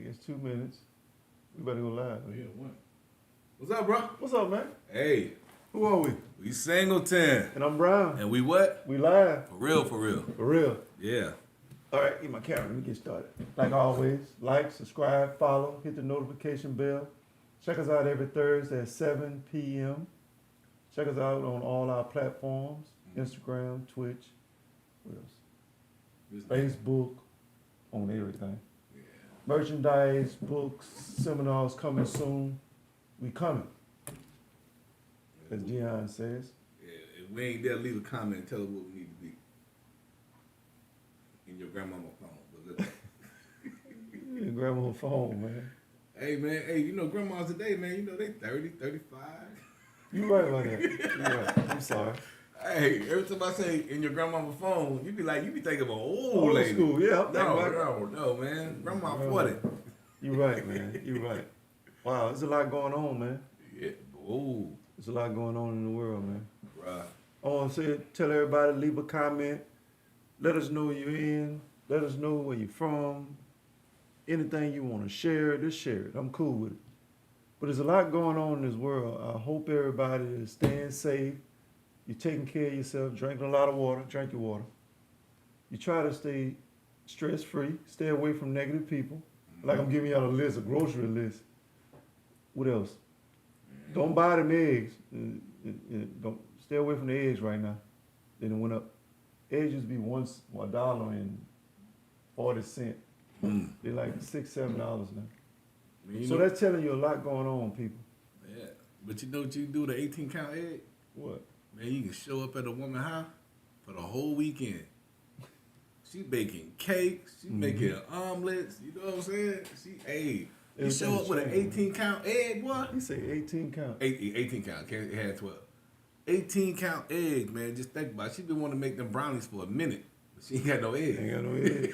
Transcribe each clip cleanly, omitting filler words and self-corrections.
guess 2 minutes. We better go live. Yeah, what? What's up, bro? What's up, man? Hey, Who are we? we Singleton. And I'm Brown. And we what? We live. For real, for real. For real. Yeah. All right, get my camera. Let me get started. Like always, like, subscribe, follow, hit the notification bell. Check us out every Thursday at 7 p.m. Check us out on all our platforms. Instagram, Twitch, what else? Facebook, on everything. Yeah. Merchandise, books, seminars coming soon. We coming, as Gian says. Yeah, if we ain't there, leave a comment and tell us what we need to be. In your grandmama phone. But look. Yeah, grab my phone, man. Hey, man. Hey, you know grandmas today, man. You know they 30, 35. You right about that. You right. I'm sorry. Hey, every time I say in your grandmama phone, you be thinking of an old lady. School, yeah. I'm thinking No, man. Grandma 40. You right, man. You right. Wow, there's a lot going on, man. Yeah. Ooh. There's a lot going on in the world, man. Right. I want to say, tell everybody, leave a comment. Let us know where you're in. Let us know where you're from. Anything you want to share, just share it. I'm cool with it. But there's a lot going on in this world. I hope everybody is staying safe. You're taking care of yourself, drinking a lot of water. Drink your water. You try to stay stress-free. Stay away from negative people. Like I'm giving y'all a list, a grocery list. What else? Don't buy them eggs. Don't stay away from the eggs right now. Then it went up. Eggs used to be $1.40. They're like $6-7 now. So that's telling you a lot going on, people. Yeah, but you know what you do with an 18-count egg? What? Man, you can show up at a woman's house for the whole weekend. She baking cakes, she making omelets, you know what I'm saying? You show up with an 18-count egg, boy. He say 18 count. 18 count, it had 12. 18-count egg, man, just think about it. She been wanting to make them brownies for a minute, but she ain't got no egg. Ain't got no egg.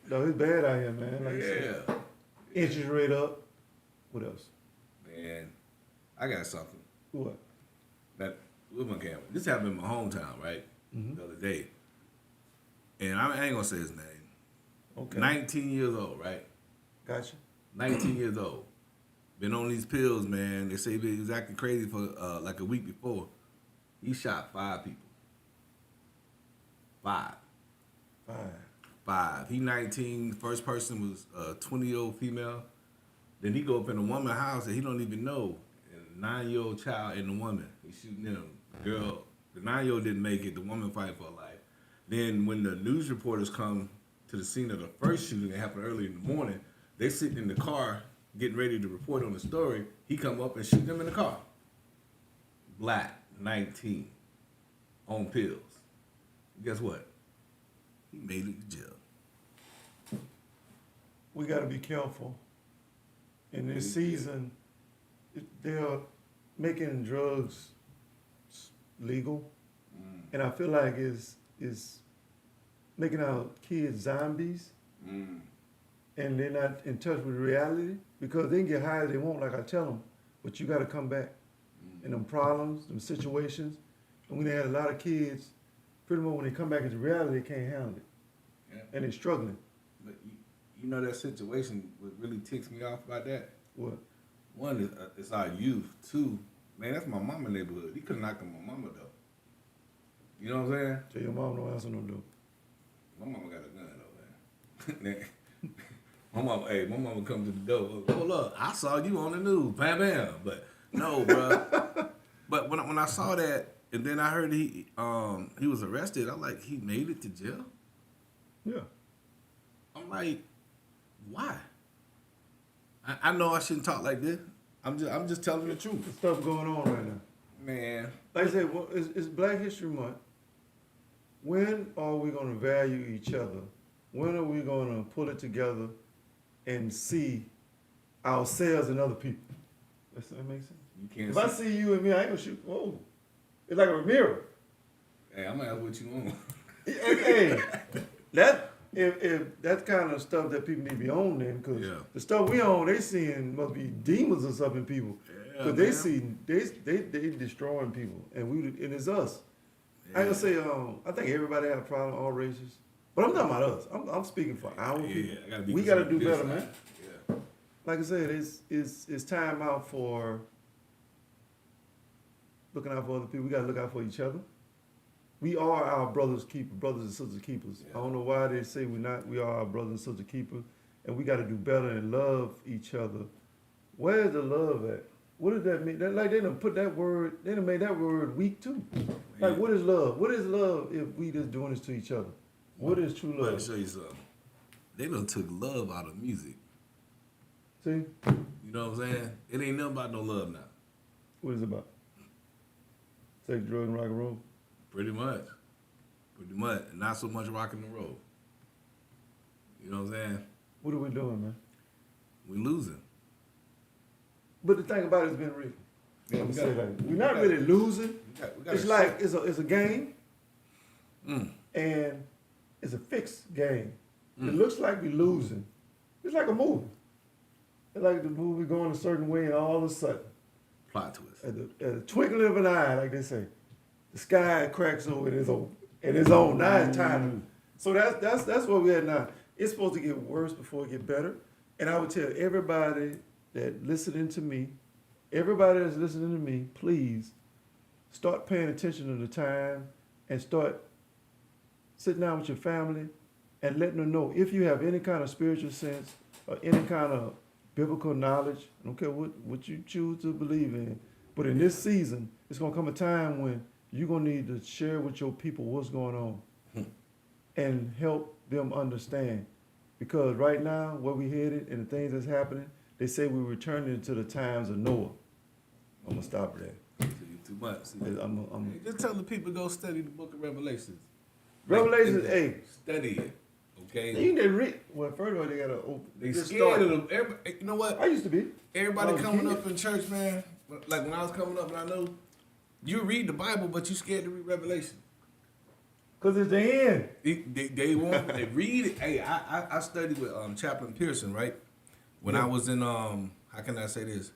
No, it's bad out here, man. Like Yeah. Interest rate up. What else? Man, I got something. What? That with my camera. This happened in my hometown, right? The other day. And I ain't gonna say his name. Okay. 19 years old, right? Gotcha. 19 years old. Been on these pills, man. They say he was acting crazy for like a week before. He shot 5 people. 5. He 19. The first person was a 20-year-old female. Then he go up in a woman's house that he don't even know. And a 9-year-old child and a woman. He shooting them. Girl, the 9-year-old didn't make it. The woman fight for her life. Then when the news reporters come to the scene of the first shooting that happened early in the morning, they sitting in the car getting ready to report on the story. He come up and shoot them in the car. Black, 19, on pills. Guess what? He made it to jail. We got to be careful. In this season, they're making drugs legal, and I feel like it's making our kids zombies, and they're not in touch with reality because they can get high as they want, like I tell them, but you got to come back. And them problems, them situations, and when they had a lot of kids, pretty much when they come back into reality, they can't handle it, and they're struggling. But you know that situation, what really ticks me off about that? What? One is it's our youth. 2, man, that's my mama neighborhood. He could have knocked on my mama though. You know what I'm saying? Tell your mom don't answer no door. My mama got a gun though, man. my mama come to the door. Hold up, I saw you on the news, bam, bam. But no, bro. But when I saw that, and then I heard he was arrested, I'm like, he made it to jail. Yeah. I'm like, why? I know I shouldn't talk like this. I'm just telling the truth. There's stuff going on right now. Man. Like I said, well, it's Black History Month. When are we going to value each other? When are we going to pull it together and see ourselves and other people? Does that make sense? You can't. If I see you and me, I ain't gonna shoot. Whoa, it's like a mirror. Hey, I'm gonna ask what you want. Hey, that if that's kind of stuff that people need to be on then, because the stuff we own, they seeing must be demons or something. People, because they see they destroying people, and it's us. Yeah. I ain't gonna say I think everybody have a problem, all races, but I'm talking about us. I'm speaking for our people. We got to do better, man. Yeah. like I said, it's time out for looking out for other people. We gotta look out for each other. We are our brothers and sisters keepers. Yeah. I don't know why they say we're not. We are our brothers and sisters keepers, and we got to do better and love each other. Where's the love at? What does that mean? That, like they done put that word. They done made that word weak too. Like what is love? What is love if we just doing this to each other? What is true Let me love? show you something. They done took love out of music. See, You know what I'm saying? It ain't nothing about no love now. what is it about? Sex, drugs, and rock and roll. Pretty much. Not so much rock and roll. You know what I'm saying? What are we doing, man? We losing. But the thing about it has been real. Yeah, Let me we say gotta- that. We're not really losing. We gotta It's like it's a game, Mm. and it's a fixed game. It Mm. looks like we're losing. It's like a movie. It's like the movie going a certain way, and all of a sudden, Plot twist. at the twinkling of an eye, like they say, the sky cracks over its own. Now it's time. So that's where we're at now. It's supposed to get worse before it get better. And I would tell everybody that listening to me, everybody that's listening to me, please start paying attention to the time and start sitting down with your family and letting them know if you have any kind of spiritual sense or any kind of biblical knowledge. I don't care what you choose to believe in. But in this season, it's going to come a time when you're going to need to share with your people what's going on and help them understand. Because right now, where we headed and the things that's happening, they say we're returning to the times of Noah. I'm going to stop there. You too much. See, I'm just tell the people to go study the book of Revelations. Revelations Like, 8. Study it. Okay? You didn't read. Well, first of all, they got to open. They just scared start. of them. You know what? I used to be. Everybody I was a coming kid. up in church, man. Like when I was coming up, and I know you read the Bible, but you scared to read Revelation. Because it's the end. They won't. They read it. Hey, I studied with Chaplain Pearson, right? When I was in how can I say this?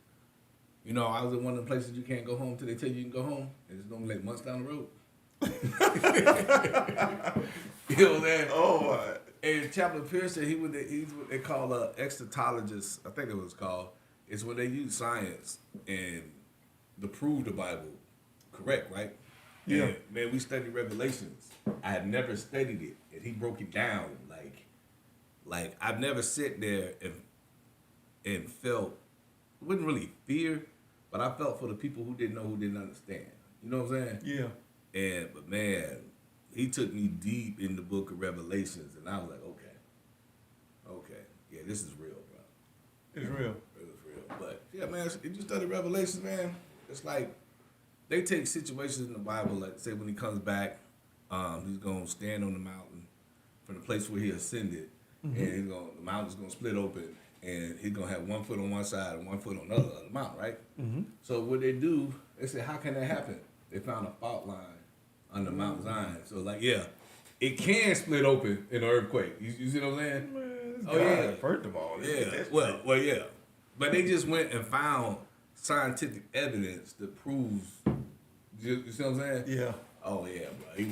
You know, I was in one of the places you can't go home till they tell you can go home, and it's gonna be like months down the road. You know what I'm saying? Oh, my. And Chaplain Pearson, he's what they call a extratologist. I think it was called. It's when they use science and to prove the Bible correct, right? Yeah. And, man, we studied Revelations. I had never studied it, and he broke it down like I've never sit there and felt, wouldn't really fear, but I felt for the people who didn't know, who didn't understand. You know what I'm saying? Yeah. But man, he took me deep in the book of Revelations, and I was like, okay, yeah, this is real, bro. It's real. It was real. But yeah, man, if you study Revelations, man, it's like they take situations in the Bible, like say when he comes back, he's gonna stand on the mountain from the place where he ascended, and the mountain's gonna split open, and he's gonna have 1 foot on one side and 1 foot on the other of the mountain, right? Mm-hmm. So what they do, they say, how can that happen? They found a fault line under Mount Zion. So like, yeah, it can split open in an earthquake. You see what I'm saying? Man, Oh, yeah. First of all, Yeah. Well, yeah. But they just went and found scientific evidence that proves. You see what I'm saying? Yeah. Oh yeah, bro.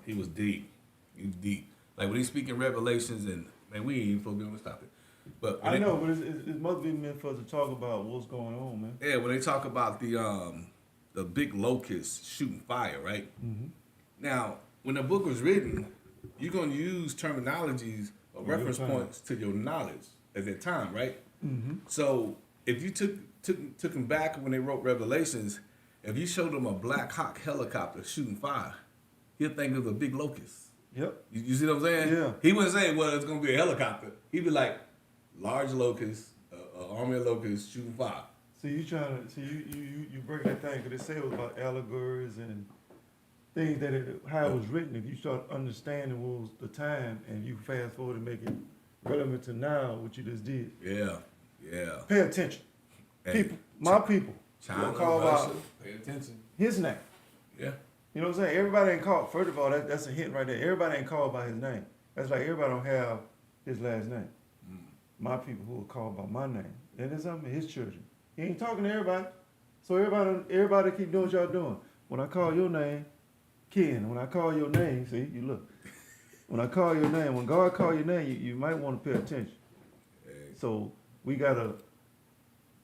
He was deep. He was deep. Like when he speaking Revelations, and man, we ain't even supposed to be on this topic. But I know, but it must be meant for us to talk about what's going on, man. Yeah, when they talk about the big locust shooting fire, right? Mm-hmm. Now, when the book was written, you're gonna use terminologies or Real reference time. points to your knowledge at that time, right? Mm-hmm. So if you took them back when they wrote Revelations, if you showed them a Black Hawk helicopter shooting fire, he'll think of a big locust. Yep. You see what I'm saying? Yeah. He wouldn't say, well, it's gonna be a helicopter. He'd be like, large locust, army of locusts shooting fire. See, you break that thing because they say it was about allegories and things how it was written. If you start understanding what was the time and you fast forward and make it relevant to now, what you just did. Yeah. Pay attention. Hey, People, my people. China, Don't call Russia, out pay attention. his name. Yeah. You know what I'm saying? Everybody ain't called. First of all, that's a hint right there. Everybody ain't called by his name. That's like everybody don't have his last name. My people who are called by my name. And it's something his children. He ain't talking to everybody. So everybody keep doing what y'all doing. When I call your name, Ken, when I call your name, see, you look. When I call your name, when God call your name, you might want to pay attention. Hey. So We gotta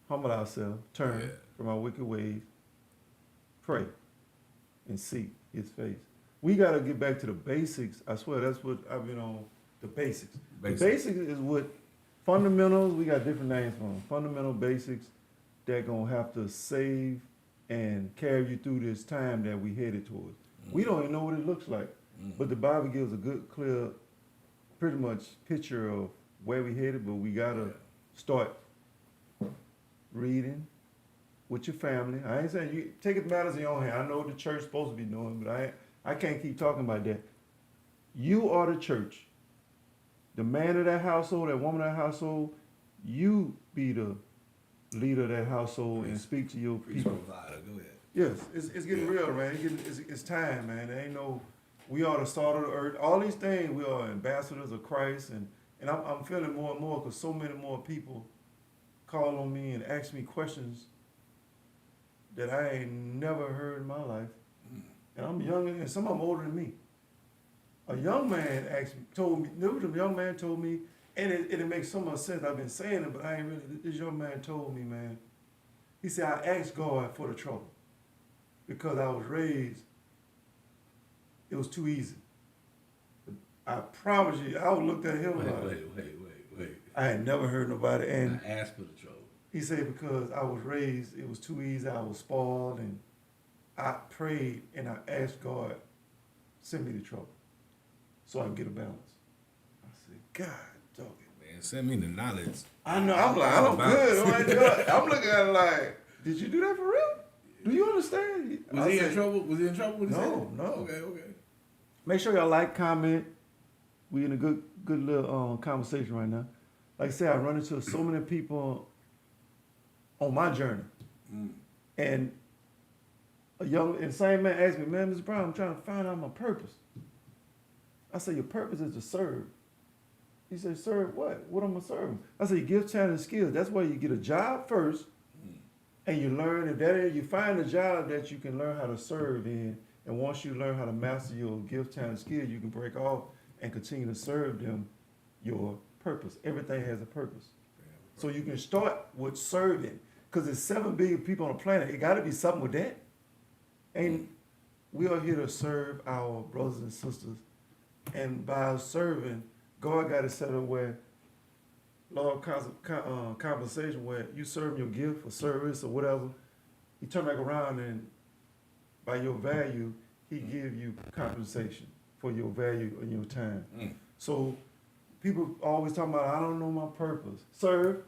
humble ourselves, turn Yeah. from our wicked ways, pray, and seek His face. We gotta get back to the basics. I swear that's what I've been on. The basics. Basics. The basics is what fundamentals. We got different names for them. Fundamental basics that gonna have to save and carry you through this time that we headed towards. We don't even know what it looks like, but the Bible gives a good, clear, pretty much picture of where we headed. But we gotta start reading with your family. I ain't saying you take it matters in your own hand. I know what the church's supposed to be doing, but I can't keep talking about that. You are the church. The man of that household, that woman of that household, you be the leader of that household and speak to your Preach people. provider. Go ahead. Yes, it's getting real, man. It's time, man. There ain't no, we are the salt of the earth. All these things, we are ambassadors of Christ, and I'm feeling more and more because so many more people call on me and ask me questions that I ain't never heard in my life. And I'm younger, and some of them older than me. A young man told me, and it makes so much sense. I've been saying it, but I ain't really. This young man told me, man. He said, I asked God for the trouble because I was raised. It was too easy. I promise you, I looked at him like, Wait. I had never heard nobody, and I asked for the trouble. he said because I was raised, it was too easy. I was spoiled, and I prayed and I asked God, send me the trouble so I can get a balance. I said, God, dog it. Man, send me the knowledge. I know. I'm like, I'm good. Oh my God. I'm looking at it like, did you do that for real? Do you understand? Was he in trouble? Was he in trouble when he said it? No. Okay. Make sure y'all like, comment. We in a good little conversation right now. Like I said, I run into so many people on my journey, and and same man asked me, man, Mr. Brown, I'm trying to find out my purpose. I said, your purpose is to serve. He said, serve what? What am I serving? I said, you give talent and skills. That's why you get a job first, and you learn. If that is, you find a job that you can learn how to serve in, and once you learn how to master your gift, talent, and skill, you can break off and continue to serve them your purpose. Everything has a purpose. So you can start with serving, because there's 7 billion people on the planet. It got to be something with that. And we are here to serve our brothers and sisters. And by serving, God got it set up where law of compensation, where you serve your gift or service or whatever, you turn back around and by your value, He give you compensation for your value and your time. So people always talking about, I don't know my purpose. Serve.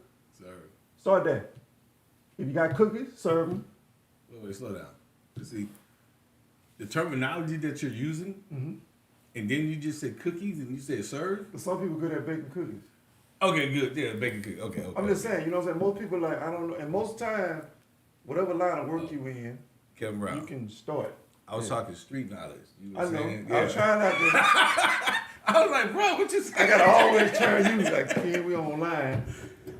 Start there. If you got cookies, serve them. Wait, slow down. You see, the terminology that you're using, and then you just said cookies and you said serve? Some people good at baking cookies. Okay, good. Yeah, baking cookies. Okay. I'm just saying, you know what I'm saying? Most people like, I don't know. And most time, whatever line of work you in, Kevin Brown. you can start. I was talking street knowledge. You were I know. saying, I was trying not to. I was like, bro, what you saying? I gotta always turn you like, Ken, we online.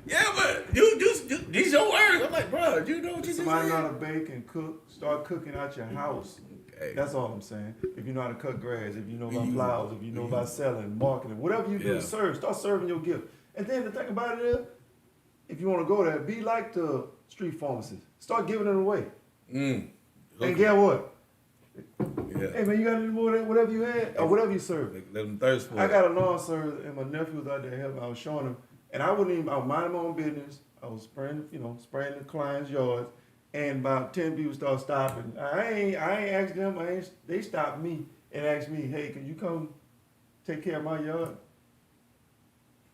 Yeah, but these your words. I'm like, bro, you know what you just Somebody know said? how to bake and cook, start cooking out your house. Okay. That's all I'm saying. If you know how to cut grass, if you know about flowers, if you know about selling, marketing, whatever you do, Yeah. serve. Start serving your gift. And then the thing about it is, if you want to go there, be like the street pharmacist. Start giving it away. Okay. And guess what? Yeah. Hey man, you got any more of that, whatever you had, or whatever you serve. Let them thirst for I it. got a lawn service, and my nephew was out there helping. I was showing him, and I was minding my own business. I was spraying the clients' yards, and about 10 people started stopping. I ain't asked them. They stopped me and asked me, "Hey, can you come take care of my yard?"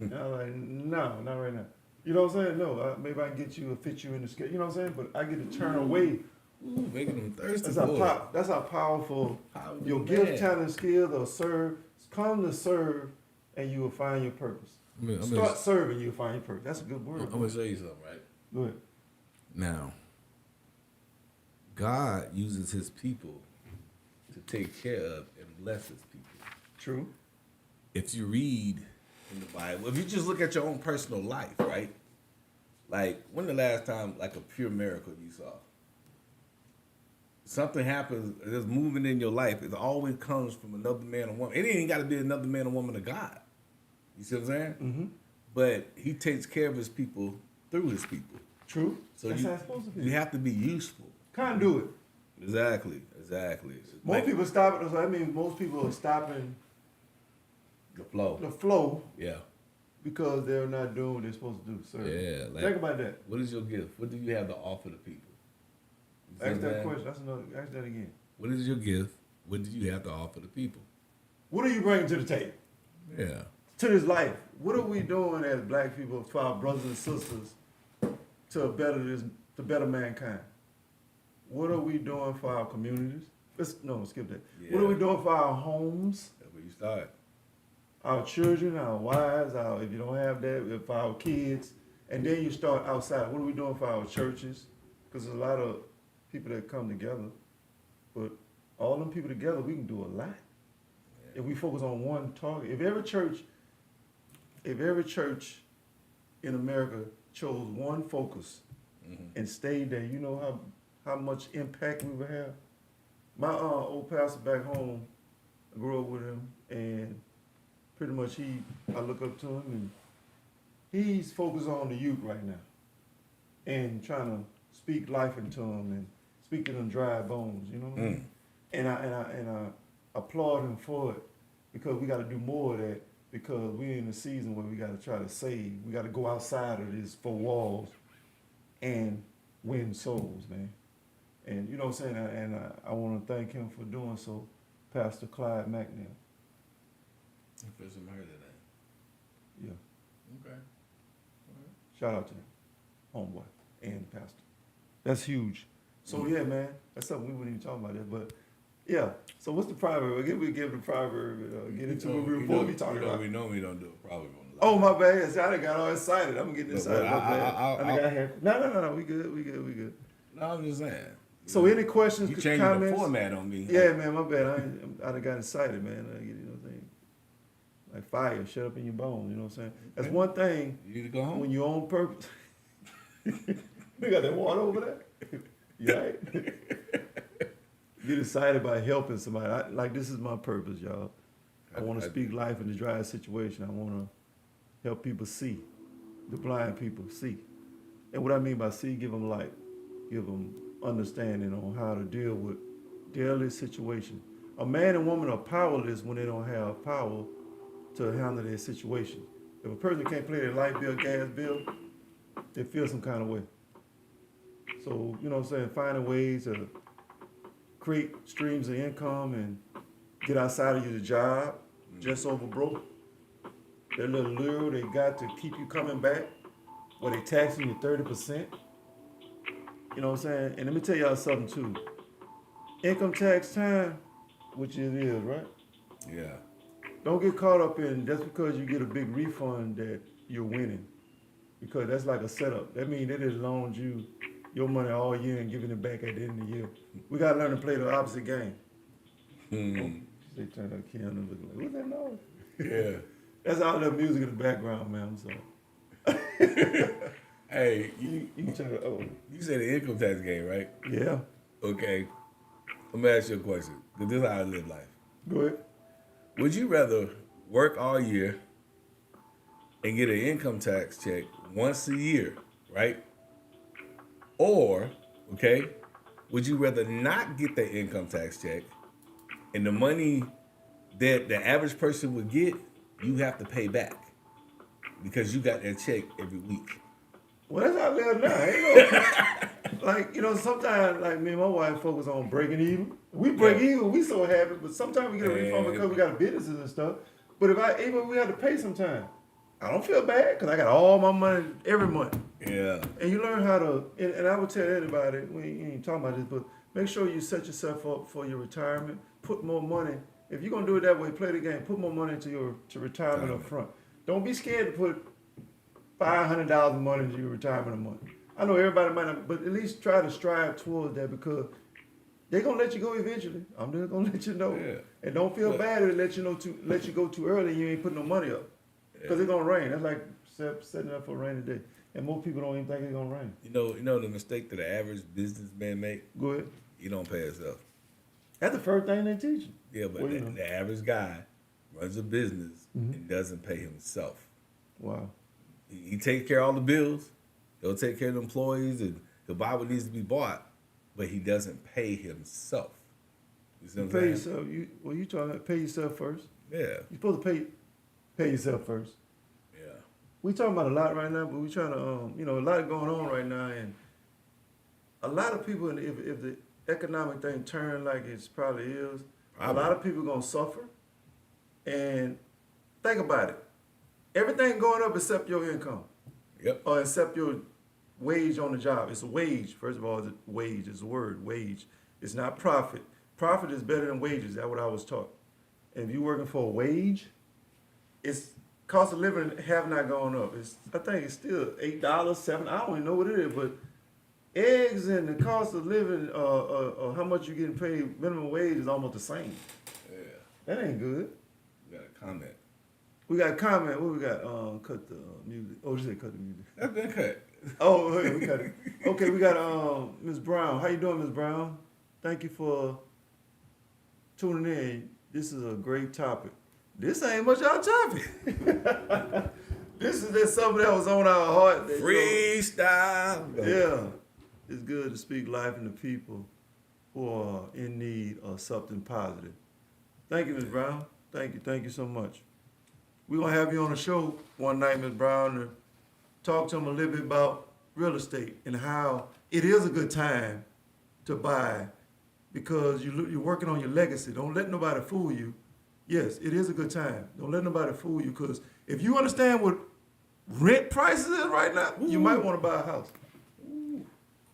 And I was like, "No, not right now." You know what I'm saying? No, maybe I can get you or fit you in the scale. You know what I'm saying? But I get to turn away. Ooh, making them thirsty. That's how powerful your gift, talent, skills, or serve. Come to serve, and you will find your purpose. Start serving, you'll find your purpose. That's a good word. I'm gonna show you something, right? Go ahead. Now, God uses His people to take care of and bless His people. True. If you read in the Bible, if you just look at your own personal life, right? Like, when the last time, like, a pure miracle you saw? Something happens, there's movement in your life. It always comes from another man or woman. It ain't got to be another man or woman of God. You see what I'm saying? Mm-hmm. But He takes care of His people through his people. True. So That's how it's supposed to be. you have to be useful. Conduit. Exactly. Most people stop it. So I mean, most people are stopping the flow. the flow Yeah. because they're not doing what they're supposed to do. So think about that. What is your gift? What do you have to offer the people? Ask that question. That's another. Ask that again. What is your gift? What do you have to offer the people? What are you bringing to the table? Yeah. To this life. What are we doing as black people to our brothers and sisters to better mankind? What are we doing for our communities? Skip that. Yeah. What are we doing for our homes? That's where you start. Our children, our wives, if you don't have that, for our kids, and then you start outside. What are we doing for our churches? Because there's a lot of people that come together, but all them people together, we can do a lot. If we focus on one target. If every church in America chose one focus and stayed there, you know how much impact we would have. My old pastor back home, I grew up with him, and pretty much I look up to him, and he's focused on the youth right now, and trying to speak life into them and speak to them dry bones, you know what I mean? And I applaud him for it, because we got to do more of that, because we're in a season where we got to try to save. We got to go outside of these four walls and win souls, man. And you know what I'm saying? And I want to thank him for doing so, Pastor Clyde McNeil. I first heard of that. Yeah. Okay. Shout out to him, homeboy, and pastor. That's huge. So yeah, man, that's something we wouldn't even talk about that, but yeah. So what's the proverb? Again, we give the proverb. Get into what we were supposed to be talking about. We normally don't do a proverb on the Oh my bad. See, I done got all excited. I'm getting excited. Well, I got happy. No. We good. No, I'm just saying. So any questions, You changing comments? the format on me. Yeah, man, my bad. I done got excited, man. You know what I'm saying? Like fire, shut up in your bones. You know what I'm saying? That's one thing. You need to go home. When you're on purpose. We got that water over there. You right? Get excited by helping somebody. Like this is my purpose, y'all. I want to speak life in the dry situation. I want to help people see, the blind people see. And what I mean by see, give them light, give them understanding on how to deal with daily situations. A man and woman are powerless when they don't have power to handle their situation. If a person can't pay their light bill, gas bill, they feel some kind of way. So, you know what I'm saying, finding ways to create streams of income and get outside of your job, just over broke. That little lure they got to keep you coming back, where they taxing you 30%. You know what I'm saying? And let me tell y'all something too. Income tax time, which it is, right? Yeah. Don't get caught up in just because you get a big refund that you're winning. Because that's like a setup. That means they just loaned you your money all year and giving it back at the end of the year. We gotta learn to play the opposite game. They turned out Keanu and look like, what's that noise? Yeah. That's all that music in the background, man. I'm sorry. Hey, You can turn it over. you said the income tax game, right? Yeah. Okay. Let me ask you a question. Because this is how I live life. Go ahead. Would you rather work all year and get an income tax check once a year, right? Or, okay, would you rather not get the income tax check and the money that the average person would get, you have to pay back because you got that check every week? Well, that's how I live now. Ain't no, like, you know, sometimes, like, me and my wife focus on breaking even. We break even, we so happy, but sometimes we get a refund because we got businesses and stuff. But even if we have to pay sometime, I don't feel bad because I got all my money every month. Yeah. And you learn how to, and I would tell anybody, we ain't talking about this, but make sure you set yourself up for your retirement. Put more money. If you're going to do it that way, play the game. Put more money into your retirement up front. Don't be scared to put $500 a month into your retirement a month. I know everybody might not, but at least try to strive towards that because they're going to let you go eventually. I'm just going to let you know. Yeah. And don't feel bad if they let you go too early and you ain't putting no money up. Because it's going to rain. That's like setting up for a rainy day. And most people don't even think it's going to rain. You know the mistake that the average businessman make? Go ahead. You don't pay yourself. That's the first thing they teach you. Yeah, but Well, you know. the average guy runs a business and doesn't pay himself. Wow. He takes care of all the bills, He'll take care of the employees and he'll buy what needs to be bought, but he doesn't pay himself. You see what I'm Pay saying? yourself. You talking about pay yourself first. Yeah. You're supposed to pay yourself first. Yeah. We talking about a lot right now, but we trying to a lot going on right now, and a lot of people, if the economic thing turn like it's probably is, a lot of people gonna suffer. And think about it, everything going up except your income. Yep. Or except your wage on the job. It's a wage. First of all, it's a wage. It's a word, wage. It's not profit. Profit is better than wages. That's what I was taught. And if you're working for a wage, it's cost of living have not gone up. I think it's still $8, $7. I don't even know what it is, but eggs and the cost of living, how much you getting paid minimum wage is almost the same. Yeah. That ain't good. You got a comment. We got a comment. What we got? Cut the music. Oh, you said cut the music. That's been cut. Oh, okay, we got it. Okay, we got Ms. Brown. How you doing, Ms. Brown? Thank you for tuning in. This is a great topic. This ain't much our topic. This is just something that was on our heart. That, Freestyle. yeah. It's good to speak life into people who are in need of something positive. Thank you, Ms. Brown. Thank you so much. We're going to have you on the show one night, Ms. Brown, to talk to them a little bit about real estate and how it is a good time to buy because you're working on your legacy. Don't let nobody fool you. Yes, it is a good time. Don't let nobody fool you because if you understand what rent prices is right now, you might want to buy a house.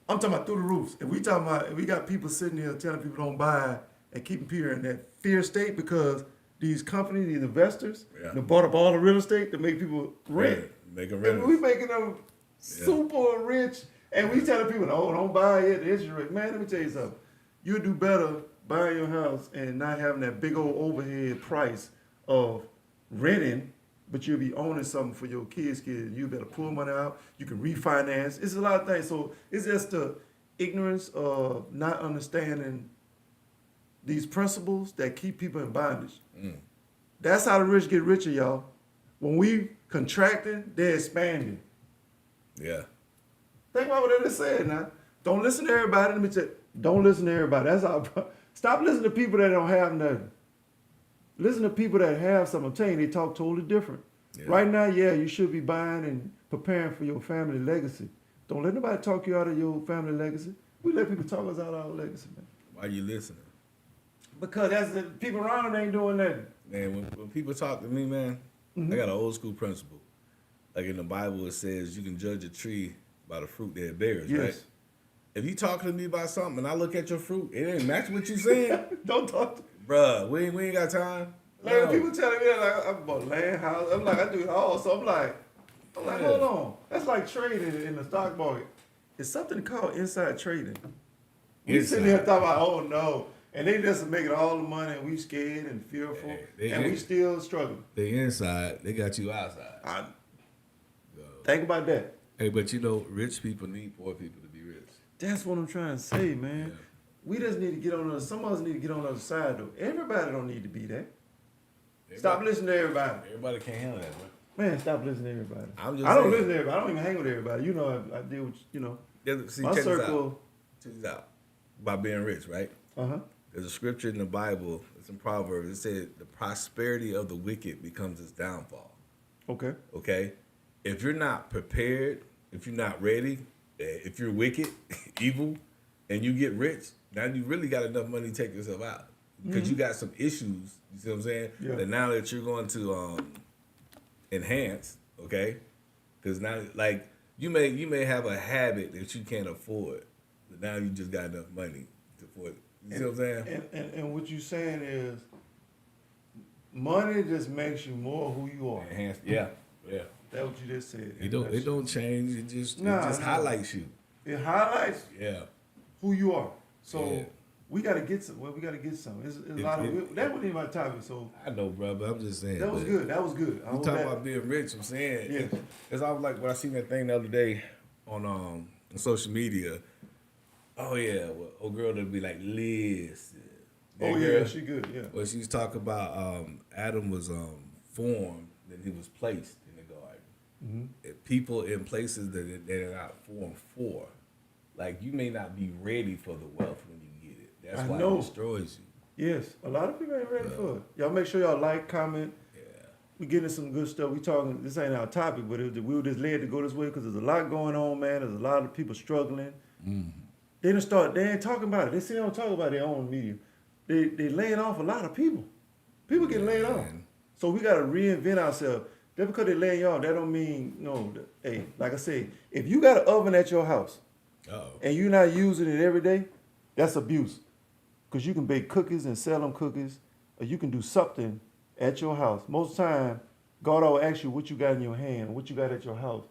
I'm talking about through the roofs. If we got people sitting here telling people don't buy and keeping people in that fear state because these companies, these investors, they bought up all the real estate to make people rent. Making rent. And we making them super rich, and we telling people, "Oh, don't buy it. The interest rate." Man, let me tell you something. You'll do better buying your house and not having that big old overhead price of renting, but you'll be owning something for your kids. You better pull money out. You can refinance. It's a lot of things. So it's just the ignorance of not understanding these principles that keep people in bondage. That's how the rich get richer, y'all. When we contracting, they're expanding. Yeah. Think about what they just said now. Don't listen to everybody. Let me tell you, don't listen to everybody. That's all. Stop listening to people that don't have nothing. Listen to people that have something. I'm telling you, they talk totally different. Yeah. Right now, you should be buying and preparing for your family legacy. Don't let nobody talk you out of your family legacy. We let people talk us out of our legacy, man. Why are you listening? Because that's the people around them ain't doing nothing. Man, when people talk to me, man, I got an old school principle. Like in the Bible, it says you can judge a tree by the fruit that it bears, right? If you talking to me about something and I look at your fruit, it ain't match what you saying. Don't talk to me. Bruh, we ain't got time. Man, people telling me that like I'm about land house. I'm like, I do it all. So I'm like, hold on. That's like trading in the stock market. It's something called inside trading. We sitting here talking about, oh no. And they just making all the money and we scared and fearful. And we still struggling. They inside, they got you outside. Think about that. Hey, but you know, rich people need poor people to be rich. That's what I'm trying to say, man. Yeah. We just need to get on the other, some of us need to get on the other side though. Everybody don't need to be that. Stop listening to everybody. Everybody can't handle that, bro. Man, stop listening to everybody. I don't listen to everybody. I don't even hang with everybody. You know, I deal with, See, my circle. Check this out. About being rich, right? There's a scripture in the Bible, it's in Proverbs, it said the prosperity of the wicked becomes its downfall. Okay? If you're not prepared, if you're not ready, if you're wicked, evil, and you get rich, now you really got enough money to take yourself out. Because you got some issues, you see what I'm saying? Yeah. That now that you're going to enhance, okay? Because now, like, you may have a habit that you can't afford, but now you just got enough money to afford it. You see what I'm saying? And what you're saying is, money just makes you more who you are. Enhance, yeah. That's what you just said. It don't change. It just highlights you. It highlights who you are. So we got to get some. Well, we got to get some. It's a lot of that wasn't even my topic. So I know, bro, but I'm just saying that was good. That was good. You talking about being rich? I'm saying it's all like when I seen that thing the other day on social media. Oh yeah, well, old girl that'd be like Liz. She good. Yeah. Well, she was talking about Adam was formed, then he was placed in the garden. People in places that they're not formed for. Like, you may not be ready for the wealth when you get it. That's I why know. it destroys you. Yes, a lot of people ain't ready for it. Y'all make sure y'all like, comment. Yeah. We getting some good stuff. We talking. This ain't our topic, but we were just led to go this way because there's a lot going on, man. There's a lot of people struggling. They ain't talking about it. They still don't talk about their own media. They laying off a lot of people. People getting laid off. So we got to reinvent ourselves. Just because they laying you off, that don't mean, hey, like I said, if you got an oven at your house and you're not using it every day, that's abuse. Because you can bake cookies and sell them cookies, or you can do something at your house. Most time, God will ask you what you got in your hand, what you got at your house,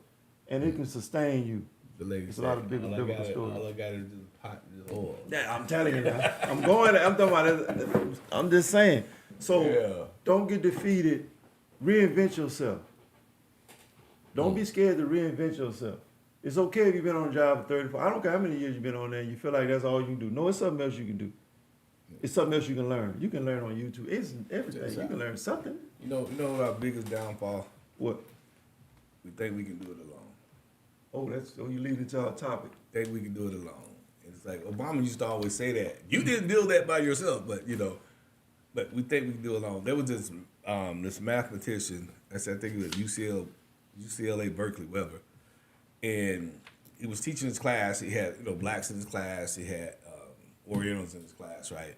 and it can sustain you. The lady It's said, a lot of biblical stories. all I got is the pot and the oil. Yeah, I'm telling you now. I'm talking about it. I'm just saying. So don't get defeated. Reinvent yourself. Don't be scared to reinvent yourself. It's okay if you've been on a job for 34. I don't care how many years you've been on there and you feel like that's all you can do. No, it's something else you can do. It's something else you can learn. You can learn on YouTube. It's everything. You can learn something. You know what our biggest downfall? What? We think we can do it alone. Oh, you lead into our topic. Think we can do it alone. It's like Obama used to always say that. You didn't do that by yourself, but we think we can do it alone. There was this mathematician, I think it was UCLA Berkeley Weber, and he was teaching his class. He had blacks in his class. He had Orientals in his class, right?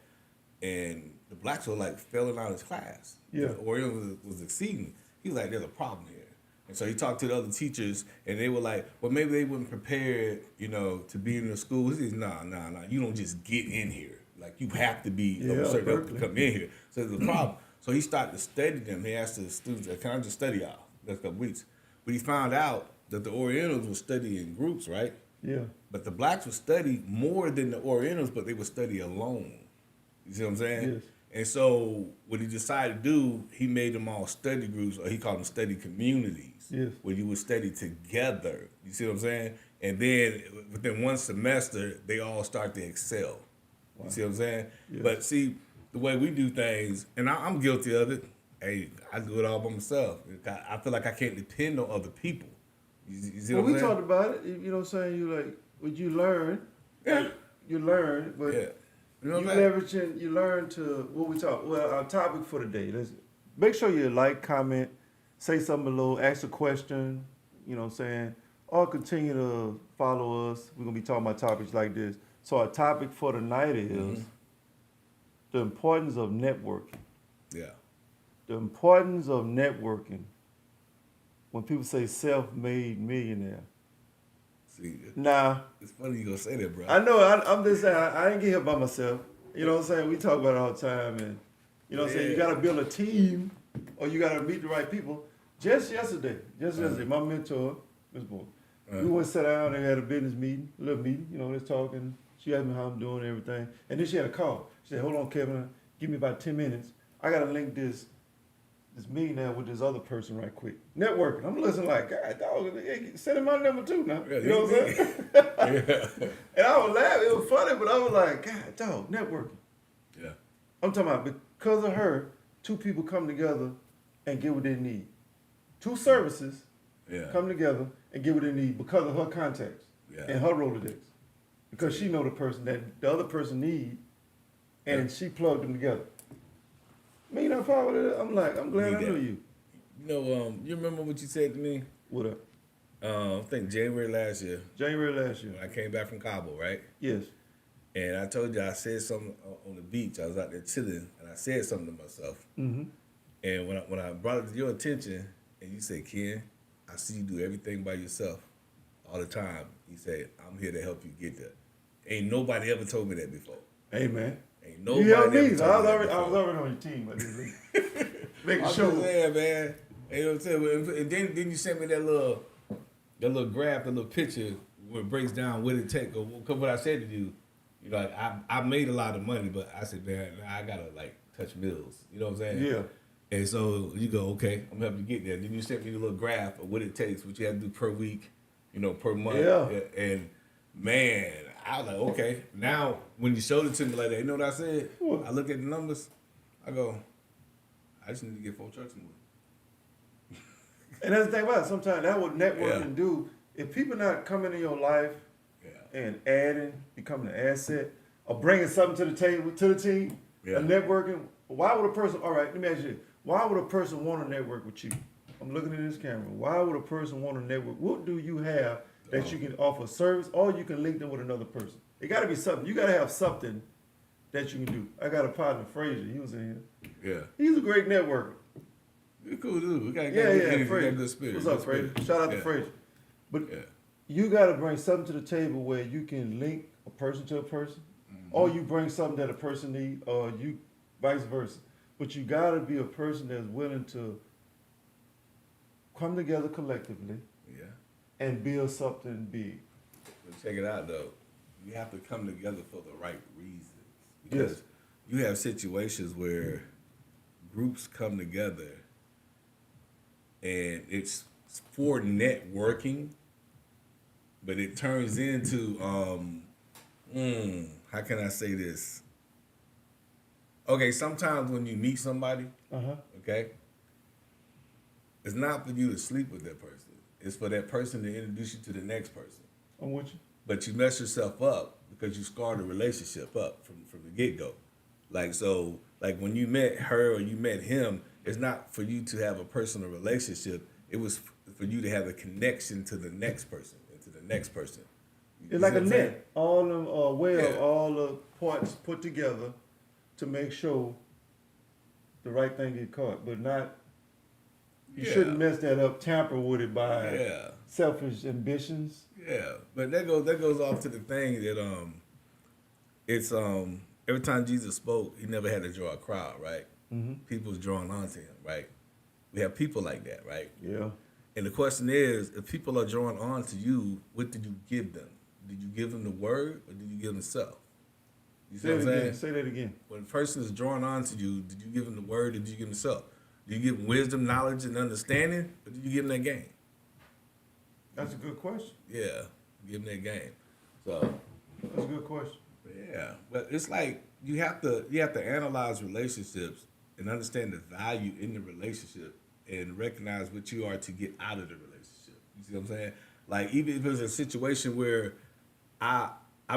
And the blacks were like failing out of his class. Yeah. The Orientals was exceeding. He was like, "There's a problem here." And so he talked to the other teachers, and they were like, well, maybe they weren't prepared, to be in the school. He says, nah, you don't just get in here. Like, you have to be certain enough to come in here. So there's a problem. So he started to study them. He asked the students, can I just study y'all? That's a couple weeks. But he found out that the Orientals would study in groups, right? Yeah. But the blacks would study more than the Orientals, but they would study alone. You see what I'm saying? Yes. And so what he decided to do, he made them all study groups, or he called them study communities. Yes. Where you would study together. You see what I'm saying? And then within one semester, they all start to excel. Wow. You see what I'm saying? Yes. But see, the way we do things, and I'm guilty of it. Hey, I do it all by myself. I feel like I can't depend on other people. You see what I'm saying? We talked about it. You know what I'm saying? You like, what you learn. Yeah. You learn, but you learn to what we talk. Well, our topic for today. Let's make sure you like, comment, say something below, ask a question. You know what I'm saying? Or continue to follow us. We're gonna be talking about topics like this. So our topic for tonight is the importance of networking. Yeah. The importance of networking. When people say self-made millionaire. See, nah. It's funny you gonna say that, bro. I know. I'm just saying. I ain't get here by myself. You know what I'm saying? We talk about it all the time, and you know what I'm saying. You got to build a team, or you got to meet the right people. Just yesterday, my mentor, Miss Boy, we went sat down and had a business meeting, a little meeting. Just talking. She asked me how I'm doing and everything, and then she had a call. She said, "Hold on, Kevin, give me about 10 minutes. I gotta link this meeting now with this other person right quick. Networking. I'm listening like, God, dog, send him my number too now. Yeah, you know what I'm saying? Yeah. And I was laughing. It was funny, but I was like, God, dog, networking. Yeah. I'm talking about because of her, two people come together and get what they need. Two services come together and get what they need because of her contacts and her Rolodex. Because she know the person that the other person need, and she plugged them together. Me not following it. I'm glad I knew you. You remember what you said to me? What up? I think January last year. When I came back from Cabo, right? Yes. And I told you I said something on the beach. I was out there chilling, and I said something to myself. Mm-hmm. And when I brought it to your attention, and you said, Ken, I see you do everything by yourself all the time. You said, I'm here to help you get there. Ain't nobody ever told me that before. Hey, man. Ain't nobody you helped ever me. told I me was that already on your team. Making I'm sure. just saying, man. You know what I'm saying? And then you sent me that little graph, that little picture where it breaks down what it takes. Or what I said to you, like I made a lot of money, but I said, man, I gotta like touch mills. You know what I'm saying? Yeah. And so you go, okay, I'm helping you get there. Then you sent me the little graph of what it takes, what you have to do per week, per month. Yeah. And man, I was like, okay. Now when you showed it to me like that, you know what I said? What? I look at the numbers, I go, I just need to get 4 trucks more. And that's the thing about it. Sometimes that's what networking do. If people not coming in your life and adding, becoming an asset, or bringing something to the table, to the team, networking, why would a person, all right, let me ask you this. Why would a person want to network with you? I'm looking at this camera. Why would a person want to network? What do you have that you can offer service, or you can link them with another person? It got to be something. You got to have something that you can do. I got a partner, Frazier. He was in here. Yeah. He's a great networker. You're cool dude. We got good spirit. What's up, Frazier? Shout out to Frazier. But you got to bring something to the table where you can link a person to a person, or you bring something that a person needs, or you vice versa. But you got to be a person that's willing to come together collectively and build something big. But check it out, though. You have to come together for the right reasons. Because you have situations where groups come together and it's for networking, but it turns into, how can I say this? Okay, sometimes when you meet somebody, okay, it's not for you to sleep with that person. It's for that person to introduce you to the next person. I'm with you. But you mess yourself up because you scarred a relationship up from the get-go. Like when you met her or you met him, it's not for you to have a personal relationship. It was for you to have a connection to the next person and to the next person. It's like a net. All them all the parts put together to make sure the right thing get caught, but not. You shouldn't mess that up, tamper with it by selfish ambitions. Yeah, but that goes off to the thing that it's every time Jesus spoke, he never had to draw a crowd, right? People was drawn onto him, right? We have people like that, right? Yeah. And the question is, if people are drawn on to you, what did you give them? Did you give them the word or did you give them self? You see what I'm saying? Say that again. When a person is drawn on to you, did you give them the word or did you give them self? Did you give them wisdom, knowledge, and understanding, or did you give them that game? That's a good question. Yeah, give them that game. So that's a good question. Yeah, but it's like you have to analyze relationships and understand the value in the relationship and recognize what you are to get out of the relationship. You see what I'm saying? Like even if it's a situation where I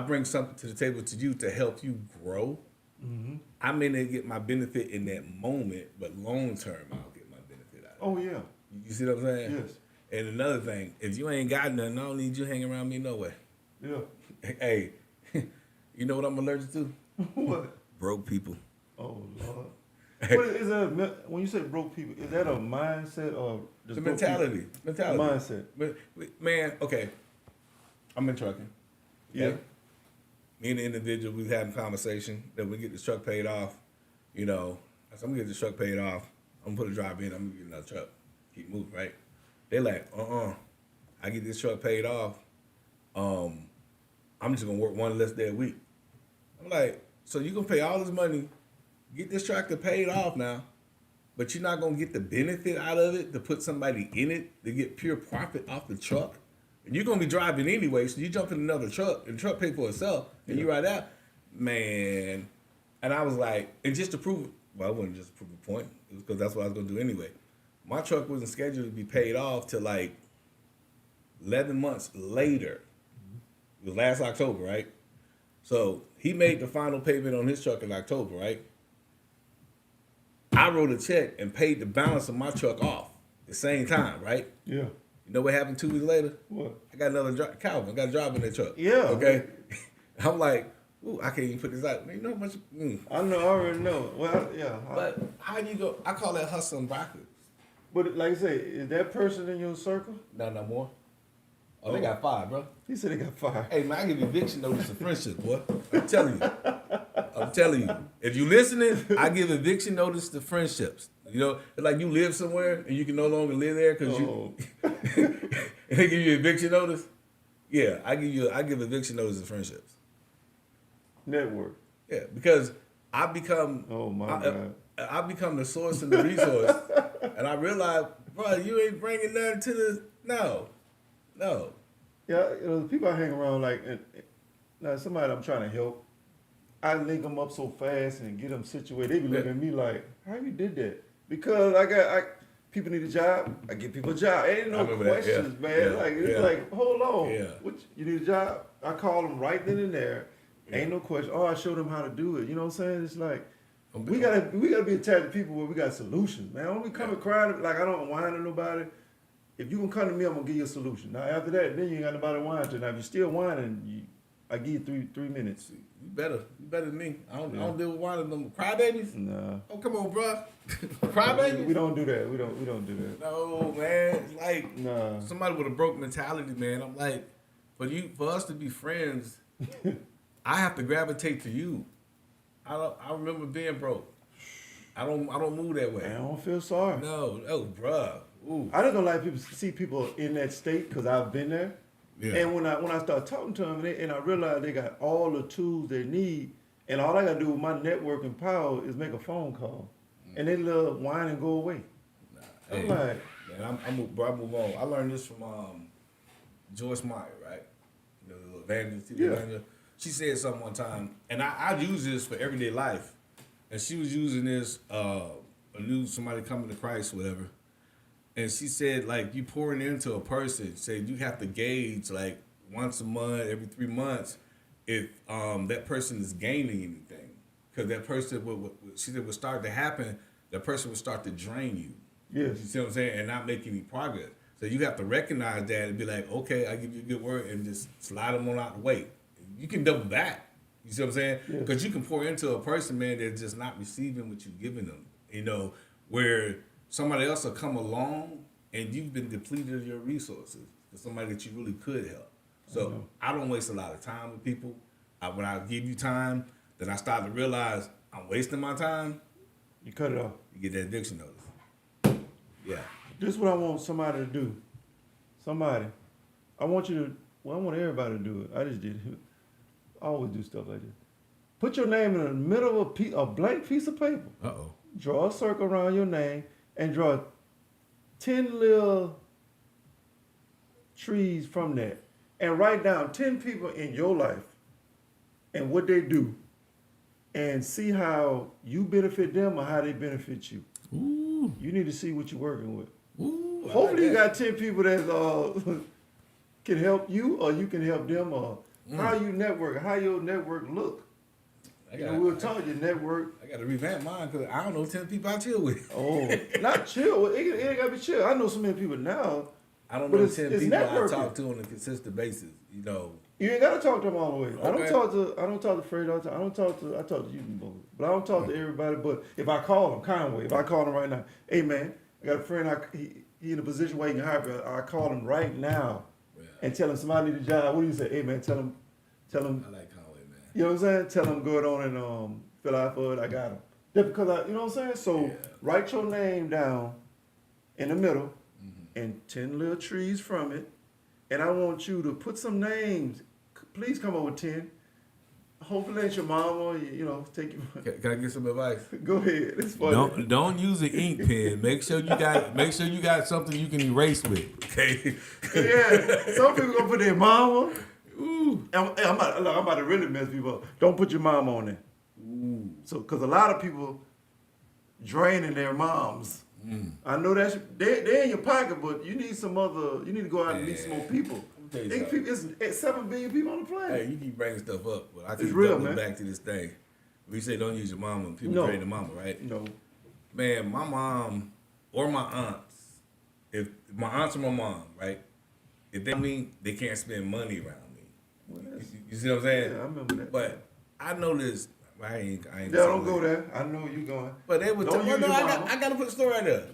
bring something to the table to you to help you grow, I may not get my benefit in that moment, but long term I'll get my benefit out of it. Oh yeah. You see what I'm saying? Yes. And another thing, if you ain't got nothing, I don't need you hanging around me no way. Yeah. Hey, you know what I'm allergic to? What? Broke people. Oh Lord. What is that? When you say broke people, is that a mindset or just the mentality? Mentality. Mindset. But, man, okay. I'm in trucking. Yeah. Okay? Me and the individual, we having a conversation that we get this truck paid off. You know, I said, I'm gonna get this truck paid off. I'm gonna put a driver in. I'm gonna get another truck. Keep moving, right? They like, I get this truck paid off. I'm just gonna work one less day a week. I'm like, so you gonna pay all this money, get this tractor paid off now, but you're not gonna get the benefit out of it to put somebody in it to get pure profit off the truck. And you're gonna be driving anyway, so you jump in another truck, and the truck pay for itself, and you ride out, man. And I was like, and just to prove, well, I wouldn't just prove a point, it was because that's what I was gonna do anyway. My truck wasn't scheduled to be paid off till like 11 months later. It was last October, right? So he made the final payment on his truck in October, right? I wrote a check and paid the balance of my truck off at the same time, right? Yeah. You know what happened 2 weeks later? What? I got another Calvin. I got a driver in that truck. Yeah. Okay. I'm like, ooh, I can't even put this out. You know how much? I know. I already know. Well, yeah. But how you go? I call that hustling backwards. But like I say, is that person in your circle? No more. Oh, they got 5, bro. He said they got 5. Hey, man, I give you eviction notice of friendship, boy. I'm telling you. If you listening, I give eviction notice to friendships. You know, it's like you live somewhere and you can no longer live there because you and they give you eviction notice. Yeah, I give eviction notice to friendships. Network. Yeah, because I become God. I become the source and the resource, and I realize, bro, you ain't bringing nothing to the no. Yeah, the people I hang around like, now somebody I'm trying to help, I link them up so fast and get them situated. They be looking at me like, how you did that? Because people need a job, I give people a job. Ain't no remember that, questions, yeah. man. Yeah, Like it's yeah. like, hold on. Yeah. You need a job? I call them right then and there. Yeah. Ain't no question. Oh, I show them how to do it. You know what I'm saying? It's like I'm we gotta be attached to people where we got solutions, man. Don't be coming Yeah. crying like I don't whine to nobody. If you gonna come to me, I'm gonna give you a solution. Now after that, then you ain't got nobody to whine to. Now if you still whining, I give you three minutes. You better than me. I don't deal with one of them crybabies. Nah. Oh, come on, bro. Crybabies? We don't do that. We don't do that. No, man. It's like Nah. somebody with a broke mentality, man. I'm like, for us to be friends, I have to gravitate to you. I remember being broke. I don't move that way. I don't feel sorry. No, bruh. Ooh. I just don't like people see people in that state because I've been there. Yeah. And when I start talking to them and I realize they got all the tools they need, and all I gotta do with my networking power is make a phone call, and they love whine and go away. Hey, I'm like, man, I move on. I learned this from Joyce Meyer, right? The evangelist, Yeah. evangelist. She said something one time, and I use this for everyday life. And she was using this, somebody coming to Christ, whatever. And she said, like, you pouring into a person, said you have to gauge, like, once a month, every 3 months, if that person is gaining anything. Because that person, she said, would start to happen, that person would start to drain you. yes, You see what I'm saying? And not make any progress. So you have to recognize that and be like, okay, I give you a good word and just slide them on out the way. You can double back. You see what I'm saying? Yeah. Because you can pour into a person, man, that's just not receiving what you're giving them. You know, where somebody else will come along and you've been depleted of your resources for somebody that you really could help. So I don't waste a lot of time with people. When I give you time, then I start to realize I'm wasting my time. you cut it off. You get that eviction notice. Yeah. This is what I want somebody to do. Somebody, I want everybody to do it. I just did it. I always do stuff like this. Put your name in the middle of a blank piece of paper. Uh-oh. Draw a circle around your name and draw 10 little trees from that. And write down 10 people in your life and what they do. And see how you benefit them or how they benefit you. Ooh. You need to see what you're working with. Ooh. Hopefully you got 10 people that can help you or you can help them or how you network, how your network look. We'll talk your network. I got to revamp mine because I don't know 10 people I chill with. Oh, not chill. It ain't got to be chill. I know so many people now. I don't But know it's 10 people networking. I talk to on a consistent basis. You know, You ain't gotta talk to them all the way. Okay. I don't talk to Fred all the time. I talk to you, but I don't talk to everybody. But if I call them, Conway, if I call him right now, hey man, I got a friend. He in a position where he can hire me. I call him right now and tell him somebody need a job. What do you say? Hey man, tell him. I like Conway, man. You know what I'm saying? Tell him go on and fill out for it. I got him. Just because you know what I'm saying. So write your name down in the middle and 10 little trees from it. And I want you to put some names. Please come up with 10. Hopefully it's your mama, take you. Can I get some advice? Go ahead. It's funny. Don't use an ink pen. Make sure you got something you can erase with. Okay. Yeah. Some people gonna put their mama. Ooh. I'm about to really mess people up. Don't put your mom on there. Ooh. So, cause a lot of people draining their moms. I know they're in your pocket, but you need to go out and meet some more people. It's 7 billion people on the planet. Hey, you keep bringing stuff up, but I keep real, doubling man. back to this thing. We say don't use your mama. People drain the mama, right? No. Man, my mom or my aunts, if my aunts or my mom, right? If they can't spend money around me. Well, You see what I'm saying? Yeah, I remember that. But I know this. I ain't. Yeah, don't go there. I know you going. But they would tell me, use your mama. I got to put a story right there.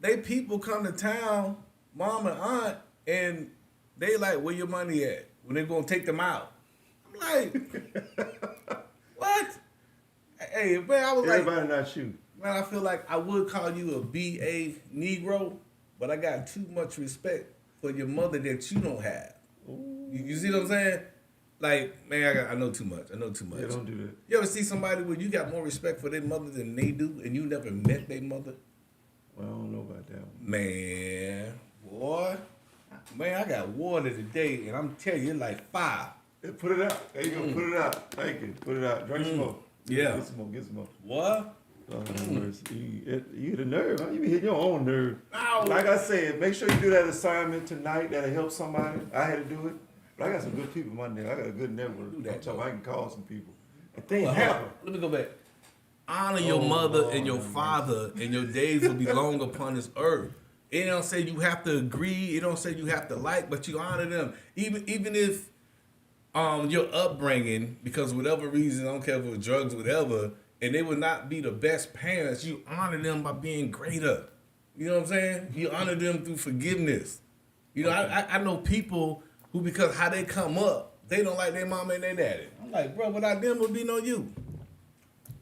They people come to town, mom and aunt, and they like, where your money at? When they gonna take them out? I'm like, what? Hey, man, I was Everybody not you. man, I feel like I would call you a BA Negro, but I got too much respect for your mother that you don't have. You see what I'm saying? Like, man, I know too much. Yeah, don't do that. You ever see somebody where you got more respect for their mother than they do, and you never met their mother? Well, I don't know about that one. Man, boy. Man, I got water today, and I'm telling you, it's like 5. Hey, put it out. There you go. Put it out. Thank you. Put it out. Drink some more. Yeah. Get some more. What? Lord have mercy. You hit a nerve, huh? You be hitting your own nerve. Ow. Like I said, make sure you do that assignment tonight. That'll help somebody. I had to do it. But I got some good people in my network. I got a good network. Do that, I'm talking, though. I can call some people. And things Well, hold on. happen. Let me go back. Honor your Oh, mother Lord and your have father, and your days will be long upon this earth. It don't say you have to agree. It don't say you have to like, but you honor them. Even if your upbringing, because of whatever reason, I don't care if it was drugs or whatever, and they would not be the best parents, you honor them by being greater. You know what I'm saying? You honor them through forgiveness. You know, I know people who, because how they come up, they don't like their mama and their daddy. I'm like, bro, without them would be no you.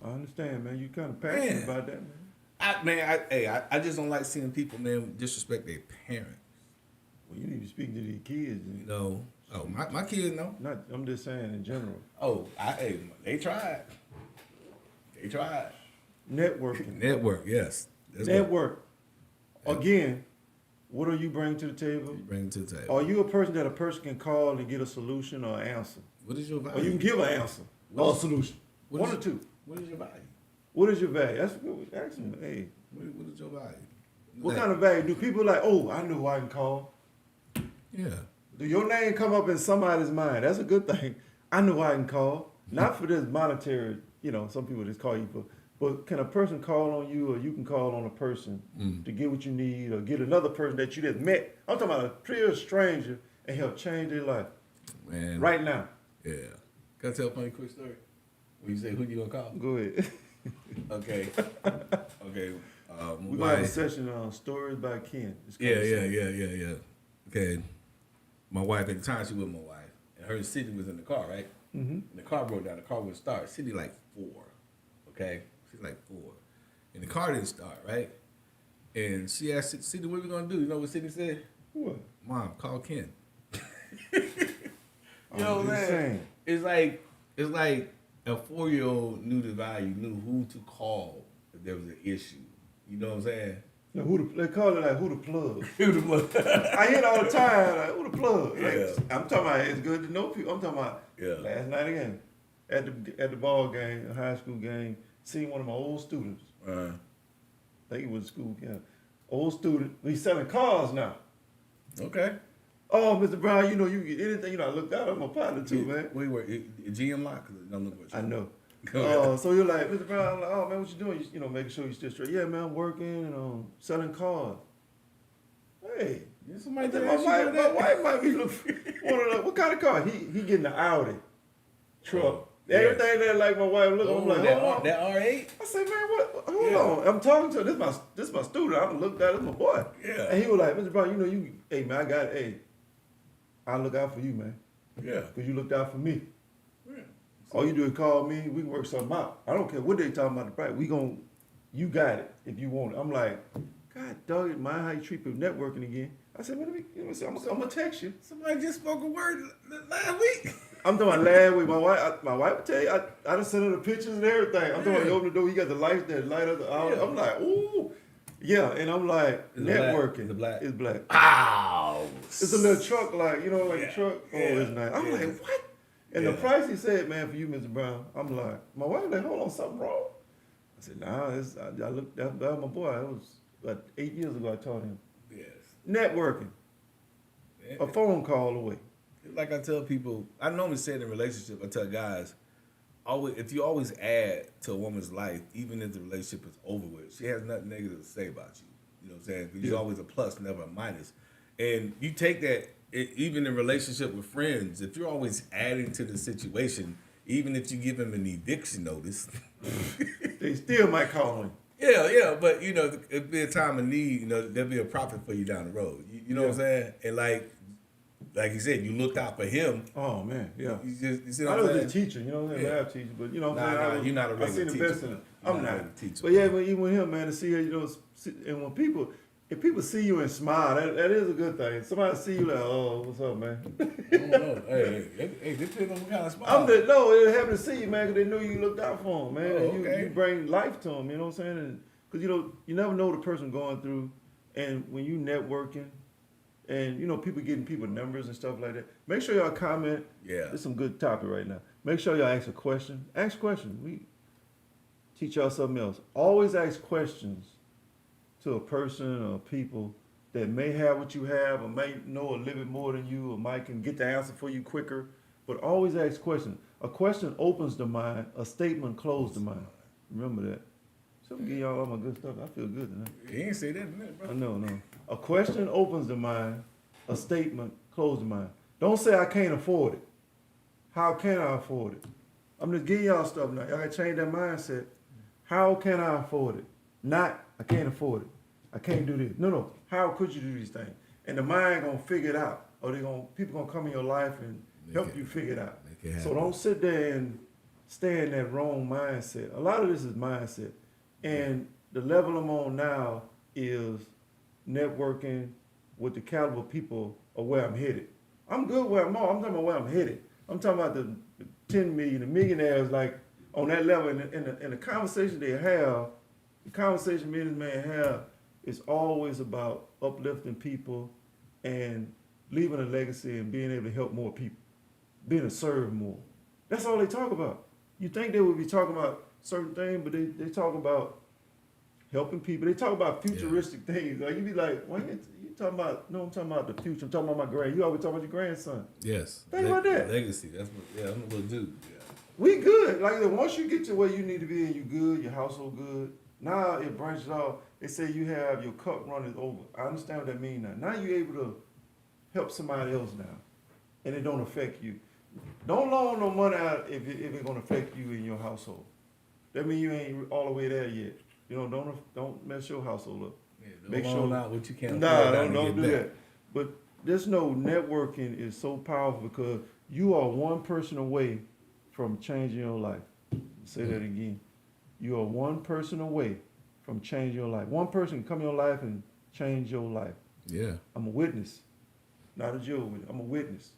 I understand, man. You kind of passionate Man. about that, man. I just don't like seeing people, man, disrespect their parents. Well, you need to speak to these kids. You know, my kids know. Not, I'm just saying in general. Oh, they tried. They tried. Networking. Network, yes. That's Network. Again, what do you bring to the table? what you bring to the table. Are you a person that a person can call and get a solution or an answer? What is your Or you value? can give an answer or a solution. What One is- or two. What is your value? What is your value? That's a good ask them. Hey, What is your value? what kind of value? Do people like, oh, I know who I can call? Yeah. Do your name come up in somebody's mind? That's a good thing. I know who I can call. Not for this monetary, some people just call you for, but can a person call on you or you can call on a person to get what you need or get another person that you just met? I'm talking about a pure stranger and help change their life Man. right now. Yeah. Can I tell a funny quick story? When you say who you gonna call? Go ahead. Okay. Okay. We're going to have a session on stories by Ken. It's called Yeah. Okay. My wife, at the time she was my wife, and her and Sydney was in the car, right? Mm-hmm. And the car broke down. The car wouldn't start. Sydney like 4, okay? She's like 4. And the car didn't start, right? And she asked Sydney, what are we going to do? You know what Sydney said? What? Mom, call Ken. I'm You know what I'm just saying? It's like a 4-year-old knew the value, knew who to call if there was an issue. You know what I'm saying? Now, they call it like who the plug. Who the plug? I hear it all the time, like who the plug. Like, Yeah. I'm talking about it's good to know people. I'm talking about last night again at the ball game, a high school game, seeing one of my old students. I think it was school, old student. He's selling cars now. Okay. Oh, Mr. Brown, you get anything. I looked out. I'm a partner too, man. We were GM Lock. I'm looking at you. I know. Go ahead. So you're like, Mr. Brown, I'm like, oh man, what you doing? Making sure you're still straight. Yeah, man, I'm working and selling cars. Hey, Somebody my did ask you about that? wife might be looking. What kind of car? He getting the Audi truck. Oh, yes. Everything that like my wife look. I'm like, hold on. that R8? I said, man, what? Hold on. I'm talking to him. This my student. I'm looked at. This my boy. Yeah. And he was like, Mr. Brown, hey man, I got it. Hey, I look out for you, man, Yeah. because you looked out for me. Yeah. All you do is call me. We can work something out. I don't care what they talking about the price. You got it if you want it. I'm like, God dog it, mind how you treat people networking again. I said, man, I'm gonna text you. Somebody just spoke a word last week. I'm talking about last week. My wife would tell you, I done sent her the pictures and everything. I'm talking about you open the door, you got the lights there, light up. I'm like, ooh, yeah. And I'm like, Is it networking. black? Is it black? It's black. Ow. It's a little truck, like Yeah. a truck. Oh, Yeah. it's nice. I'm Yeah. like, what? And the price he said, man, for you, Mr. Brown. I'm like, my wife was like, hold on, something wrong. I said, nah, I looked, that was my boy. It was about 8 years ago I taught him. Yes. Networking, a phone call away. Like I tell people, I normally say it in relationship, I tell guys, if you always add to a woman's life, even if the relationship is over with, she has nothing negative to say about you. You know what I'm saying? Because you're always a plus, never a minus. And you take that, even in relationship with friends, if you're always adding to the situation, even if you give them an eviction notice, They still might call him. yeah, but if be a time of need, there'll be a profit for you down the road. You know what I'm saying? And like you said, you looked out for him. Oh man, yeah. You see I what I'm was saying? a teacher, I'm saying, Yeah. lab teacher, but Nah, you're not a I see regular the best teacher. in it. You're I'm not a not. regular teacher. But yeah, but even with him, man, to see her, and when if people see you and smile, that is a good thing. Somebody see you like, oh, what's up, man? I don't know. Hey, depends on what kind of smile. They're happy to see you, man, because they knew you looked out for them, man. Oh, And okay. you bring life to them, you know what I'm saying? Because, you never know what the person going through. And when you networking, and, people getting people numbers and stuff like that, make sure y'all comment. Yeah. There's some good topic right now. Make sure y'all ask a question. Ask questions. teach y'all something else. Always ask questions to a person or people that may have what you have or may know a little bit more than you or might can get the answer for you quicker. But always ask questions. A question opens the mind. A statement closes the mind. Remember that. So I'm giving y'all all my good stuff. I feel good tonight. He ain't say that in that, bro. I know, no. A question opens the mind. A statement closes the mind. Don't say I can't afford it. How can I afford it? I'm just giving y'all stuff now. Y'all gotta change that mindset. How can I afford it? Not I can't afford it. I can't do this. No. How could you do these things? And the mind gonna figure it out. Or people gonna come in your life and help you figure it out. So don't sit there and stay in that wrong mindset. A lot of this is mindset. And the level I'm on now is networking with the caliber of people of where I'm headed. I'm good where I'm on. I'm talking about where I'm headed. I'm talking about the 10 million, the millionaires, like on that level. In the conversation they have, the conversation me and this man have is always about uplifting people and leaving a legacy and being able to help more people, being able to serve more. That's all they talk about. You think they would be talking about certain things, but they talk about helping people. They talk about futuristic things. Like you be like, why you talking about? No, I'm talking about the future. I'm talking about my grand. You always talk about your grandson. Yes. Think about that. Legacy. That's what. Yeah, I'm a little dude. Yeah. We good. Like once you get to where you need to be and you good, your household good. Now it branches off. They say you have your cup running over. I understand what that means now. Now you're able to help somebody else now, and it don't affect you. Don't loan no money out if it's gonna affect you in your household. That means you ain't all the way there yet. You know, don't mess your household up. Yeah, don't loan out what you can't afford. Nah, don't do that. But there's no networking is so powerful because you are one person away from changing your life. Say that again. You are one person away from changing your life. One person can come in your life and change your life. Yeah. I'm a witness. Not a Jew. I'm a witness.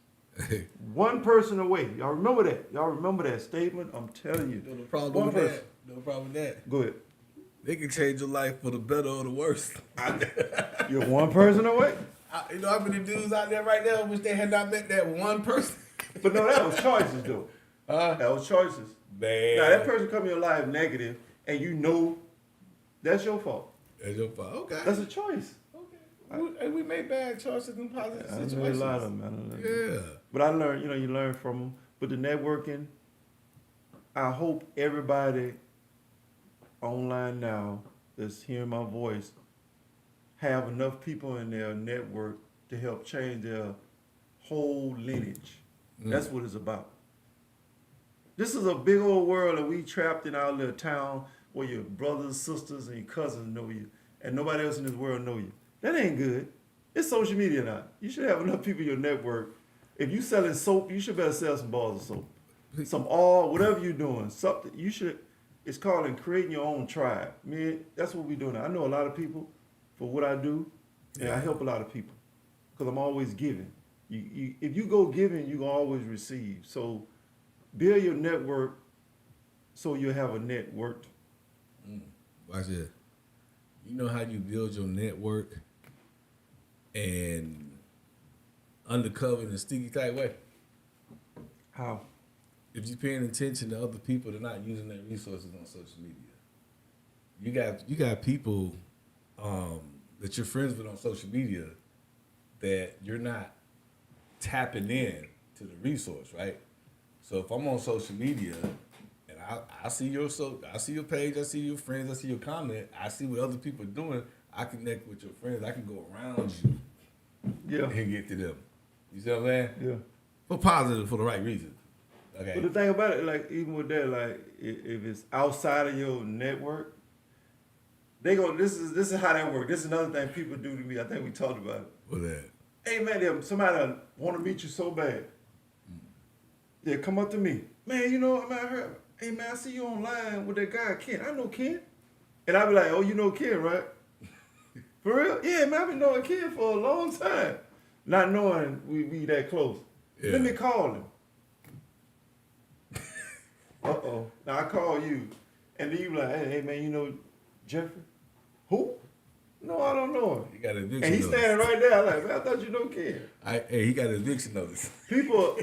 One person away. Y'all remember that? Y'all remember that statement? I'm telling you. No problem with that. No problem with that. Go ahead. They can change your life for the better or the worse. You're one person away? You know how many dudes out there right now wish they had not met that one person? But no, that was choices, though. That was choices. Man. Now, that person come in your life negative, and you know that's your fault. That's your fault. Okay. That's a choice. Okay. We made bad choices in positive situations. I made a lot of them. Yeah. But I learned, you learn from them. But the networking, I hope everybody online now that's hearing my voice have enough people in their network to help change their whole lineage. That's what it's about. This is a big old world that we trapped in our little town where your brothers, sisters, and your cousins know you, and nobody else in this world know you. That ain't good. It's social media now. You should have enough people in your network. If you selling soap, you should better sell some bars of soap. Some oil, whatever you're doing. Something you should. It's called creating your own tribe. Man, that's what we're doing now. I know a lot of people for what I do, and I help a lot of people because I'm always giving. If you go giving, you always receive. So build your network so you'll have a network. Watch it. You know how you build your network and undercover in a sticky type way? How? If you're paying attention to other people, they're not using their resources on social media. You got people that you're friends with on social media that you're not tapping in to the resource, right? So if I'm on social media and I see your page, I see your friends, I see your comment, I see what other people are doing, I connect with your friends, I can go around you and get to them. You see what I'm saying? Yeah. For positive, for the right reason. Okay. But the thing about it, like even with that, like if it's outside of your network, they go. This is how that works. This is another thing people do to me. I think we talked about it. What that? Hey man, somebody want to meet you so bad. They come up to me, man. I heard. Hey man, I see you online with that guy Ken. I know Ken, and I be like, oh, you know Ken, right? For real? Yeah, man. I've been knowing Ken for a long time, not knowing we that close. Yeah. Let me call him. Now I call you, and then you like, hey man, you know Jeffrey? Who? No, I don't know him. He got an eviction And he's notice. standing right there. I'm like, man, I thought you know Ken. Hey, he got an eviction notice.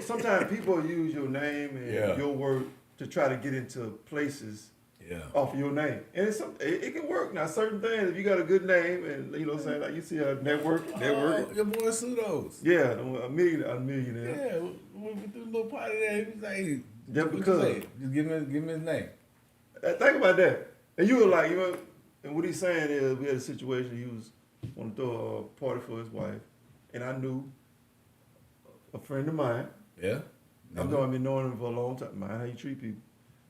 Sometimes people use your name and your work to try to get into places Yeah. off of your name. And it can work. Now, certain things, if you got a good name and, you know what I'm saying, like you see a network. Oh, your boy Pseudos. Yeah, a millionaire. Yeah, we threw a little party there. He was like, hey, Just what because. you say? Just give me his name. Think about that. And you were like, you know, and what he's saying is we had a situation, he was want to throw a party for his wife. And I knew a friend of mine. Yeah. I've been knowing him for a long time. Mind how you treat people.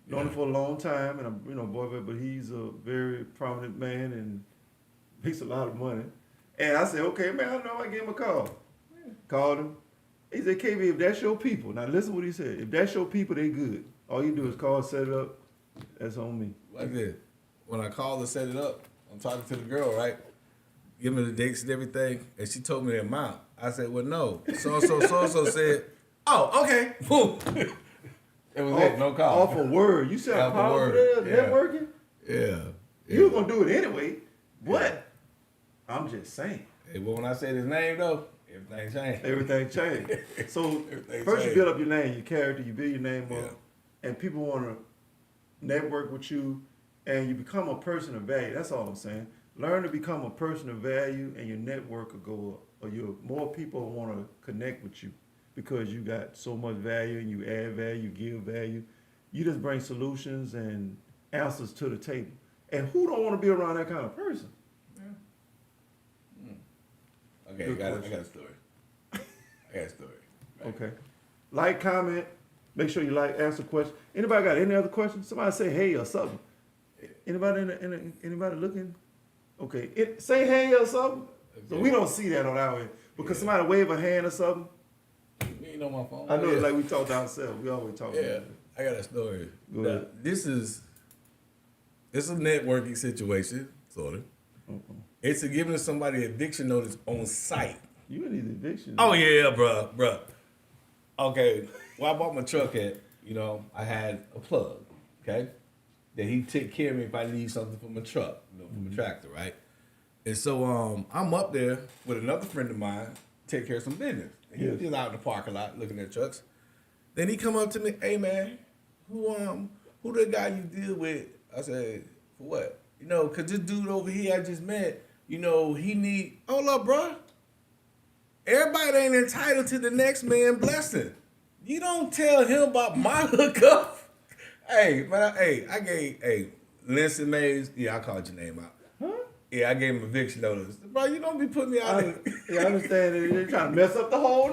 Known him for a long time, and I'm, you know, but he's a very prominent man and makes a lot of money. And I said, okay, man, I know. I gave him a call. Called him. He said, KB, if that's your people, now listen what he said. If that's your people, they good. All you do is call, set it up. That's on me. Like this. When I called to set it up, I'm talking to the girl, right? Give me the dates and everything, and she told me the amount. I said, well, no. So said, oh, okay. Boom. It was it, no call. Off a word. You said power there, networking? Yeah. You were going to do it anyway, but I'm just saying. Hey, but when I said his name, though, everything changed. Everything changed. So first you build up your name, your character, you build your name up, and people want to network with you, and you become a person of value. That's all I'm saying. Learn to become a person of value, and your network will go up, or more people want to connect with you because you got so much value and you add value, you give value. You just bring solutions and answers to the table. And who don't want to be around that kind of person? Okay, I got a story. I got a story. Right. Okay. Like, comment, make sure you like, answer questions. Anybody got any other questions? Somebody say hey or something. Anybody anybody looking? Okay. Say hey or something. Okay. So we don't see that on our end. Because somebody wave a hand or something. You ain't on my phone. I know like we talked ourselves. We always talk about it. I got a story. Go ahead. It's a networking situation, sort of. It's a giving somebody eviction notice on site. You need eviction. Oh yeah, bruh. Okay, well I bought my truck at, I had a plug, okay? That he take care of me if I need something for my truck, for my tractor, right? And so I'm up there with another friend of mine, take care of some business. And he was just out in the parking lot looking at trucks. Then he come up to me, hey man, who the guy you deal with? I said, for what? Cause this dude over here I just met, he need, hold up, bruh. Everybody ain't entitled to the next man's blessing. You don't tell him about my hookup. Hey, man, I gave Lindsay Mays, I called your name out. Huh? Yeah, I gave him eviction notice. Bro, you don't be putting me out there. Yeah, I understand that they're trying to mess up the whole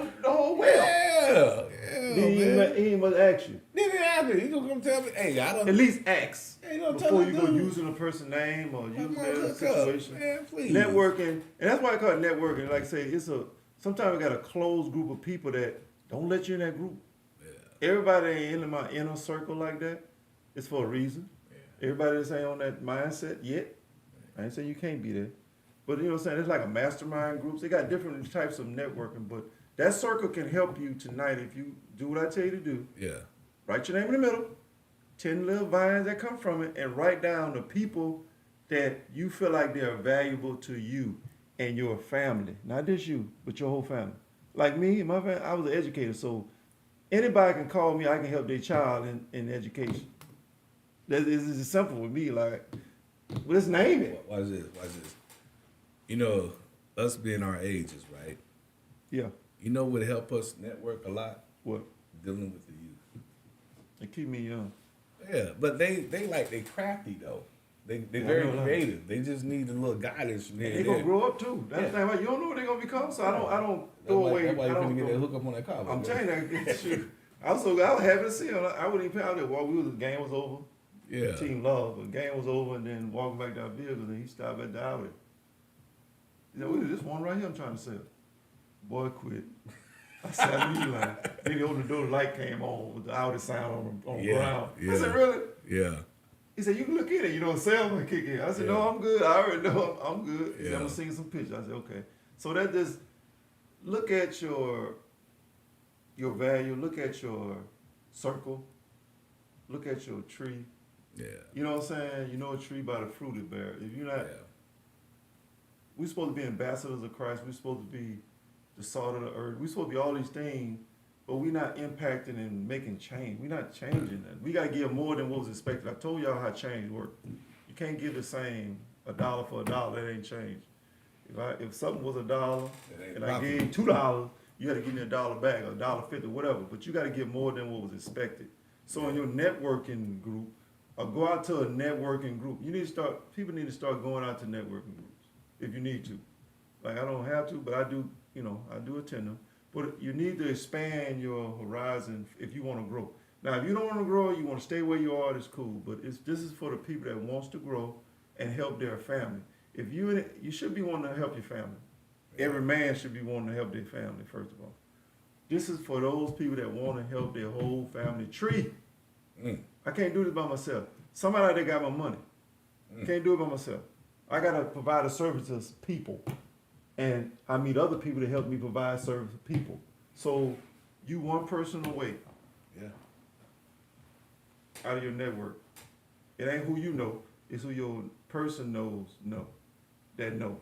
well. Yeah, He ain't must ask you. Then he asked me. He gonna come tell me, hey, I don't. At least ask. Hey, don't before tell you go using a person's name or using their situation. Man, please. Networking, and that's why I call it networking. Like I say, sometimes we got a closed group of people that don't let you in that group. Yeah. Everybody ain't in my inner circle like that. It's for a reason. Yeah. Everybody that's ain't on that mindset yet. I ain't saying you can't be there. But you know what I'm saying? It's like a mastermind groups. They got different types of networking, but that circle can help you tonight if you do what I tell you to do. Yeah. Write your name in the middle, 10 little vines that come from it, and write down the people that you feel like they're valuable to you and your family. Not just you, but your whole family. Like me and my family, I was an educator, so anybody can call me, I can help their child in education. This is simple with me, like, let's name it. Watch this. Us being our ages, right? Yeah. You know what help us network a lot? What? Dealing with the youth. They keep me young. Yeah, but they crafty though. They very creative. They just need a little guidance from there. They gonna grow up too. That's the thing. You don't know what they're gonna become, so I don't throw away. That's why you're gonna get that hookup on that car. I'm telling you that. Shoot. I was happy to see him. I wouldn't even pay out there while the game was over. Yeah. Team love. The game was over, and then walking back to our vehicle, and he stopped at the outlet. He said, "This one right here I'm trying to sell." Boy, quit. I said, I knew you like. Then he opened the door, the light came on with the outlet sign on the ground. Yeah. I said, really? Yeah. He said, you can look at it. You don't sell me kick in. I said, no, I'm good. I already know I'm good. He said, I'm going to sing some pictures. I said, okay. So that just, look at your value. Look at your circle. Look at your tree. Yeah. You know what I'm saying? You know a tree by the fruit it bears. If you're not, we're supposed to be ambassadors of Christ. We're supposed to be the salt of the earth. We're supposed to be all these things. but we not impacting and making change. We not changing that. We gotta give more than what was expected. I told y'all how change work. You can't give the same $1 for $1. That ain't change. If something was $1 and I gave $2, you had to give me $1 back, or $1.50, whatever. But you got to give more than what was expected. So in your networking group, or go out to a networking group. People need to start going out to networking groups if you need to. Like I don't have to, but I do. I do attend them. But you need to expand your horizon if you want to grow. Now, if you don't want to grow, you want to stay where you are. That's cool. But this is for the people that wants to grow and help their family. If you should be wanting to help your family. Every man should be wanting to help their family, first of all. This is for those people that want to help their whole family tree. I can't do this by myself. Somebody out there got my money. Can't do it by myself. I got to provide a service to people. And I meet other people to help me provide service to people. So you one person away. Yeah. Out of your network. It ain't who you know. It's who your person knows that know.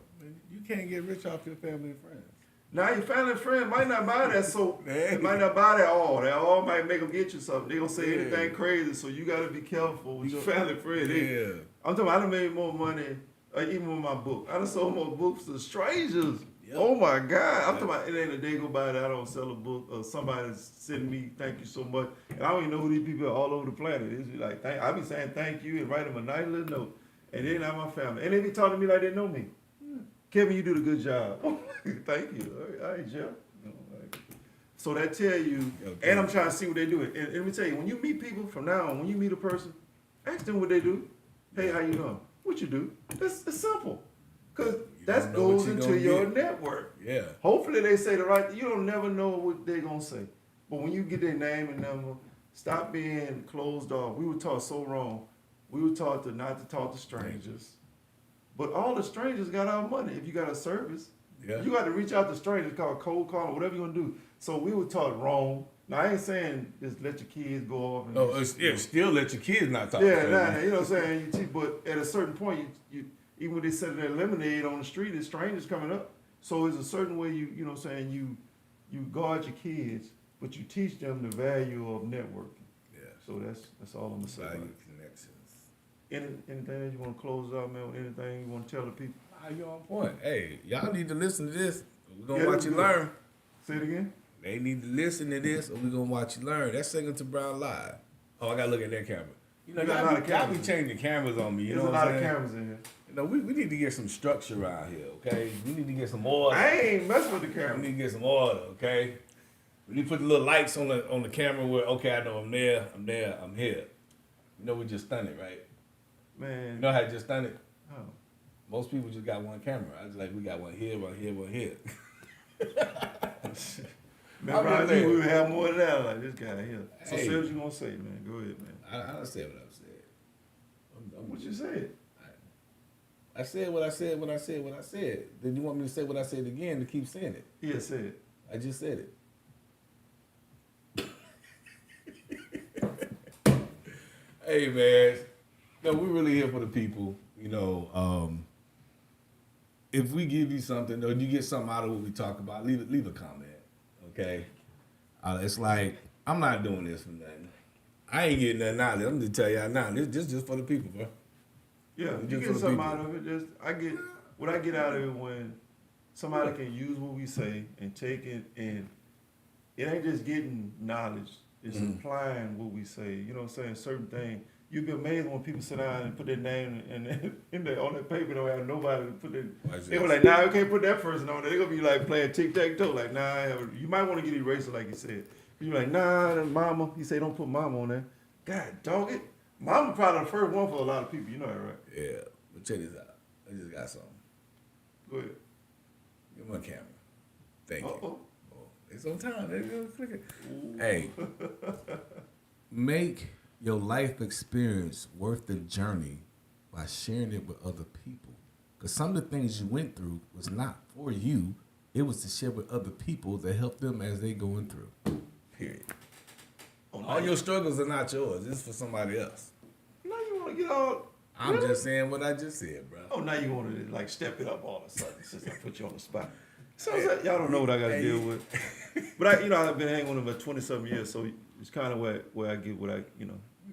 You can't get rich off your family and friends. Now your family and friends might not buy that soap. They might not buy that all. That all might make them get you something. They gonna say anything crazy, so you gotta be careful with your family and friends. I'm talking about I done made more money, even with my book. I done sold more books to strangers. Yep. Oh my God. I'm talking about it ain't a day go by that I don't sell a book or somebody's sending me thank you so much. And I don't even know who these people are all over the planet. It's like I be saying thank you and write them a nice little note. And they're not my family. And they be talking to me like they know me. Kevin, you do a good job. Thank you. All right, Jeff. So that tell you, and I'm trying to see what they do. And let me tell you, when you meet people from now on, when you meet a person, ask them what they do. Hey, how you doing? What you do? It's simple. Because that goes into your network. Yeah. Hopefully they say the right thing. You don't never know what they're going to say. But when you get their name and number, stop being closed off. We were taught so wrong. We were taught not to talk to strangers. But all the strangers got our money. If you got a service, you got to reach out to strangers, called cold call, whatever you're going to do. So we were taught wrong. Now, I ain't saying just let your kids go off. And still let your kids not talk. Yeah, you know what I'm saying? But at a certain point, you even when they set their lemonade on the street, there's strangers coming up. So it's a certain way you know what I'm saying, you guard your kids, but you teach them the value of networking. Yeah. So that's all I'm going to say. Value connections. Anything that you want to close out, man, with anything you want to tell the people? You're on point. Hey, y'all need to listen to this. We're going to watch you learn. Say it again. They need to listen to this, or we're going to watch you learn. That's SingletonBrown Live. Oh, I got to look at that camera. You know, y'all be changing cameras on me. You know what I'm saying? There's a lot of cameras in here. You know, we need to get some structure around here, okay? We need to get some order. I ain't messing with the camera. We need to get some order, okay? We need to put the little lights on the camera where, okay, I know I'm there, I'm here. You know we just stunned it, right? Man. You know how I just done it? Oh. Most people just got one camera. I just we got one here, one here, one here. Man, I knew we would have more than that, like this guy here. So Hey. say what you gonna say, man. Go ahead, man. I don't say what I've said. What you said? I said what I said when I said what I said. Then you want me to say what I said again to keep saying it? Yeah, say it. I just said it. Hey, man. No, we're really here for the people. You know, if we give you something or you get something out of what we talk about, leave a comment. Okay? It's like, I'm not doing this for nothing. I ain't getting nothing out of it. I'm just tell y'all now. This just for the people, bro. Yeah, you get something out of it. I get out of it when somebody can use what we say and take it, and it ain't just getting knowledge. It's applying what we say. You know what I'm saying? Certain things. You'd be amazed when people sit down and put their name on that paper. Don't have nobody to put their. They were like, nah, we can't put that person on there. They're gonna be like playing tic-tac-toe. Like, nah, you might want to get erased, like you said. You're like, nah, mama. He say, don't put mama on there. God, dog it. Mama probably the first one for a lot of people. You know that, right? Yeah, but check this out. I just got something. Go ahead. Give me a camera. Thank you. Uh-oh. Oh, it's on time. There you go. Click it. Hey, make your life experience worth the journey by sharing it with other people. Because some of the things you went through was not for you. It was to share with other people to help them as they going through. Period. All your struggles are not yours. It's for somebody else. Now you want to get all... I'm just saying what I just said, bro. Oh, now you want to like step it up all of a sudden since I put you on the spot. Sounds like y'all don't know what I got to deal with. But I've been hanging with him for 20-something years, so it's kind of where I get what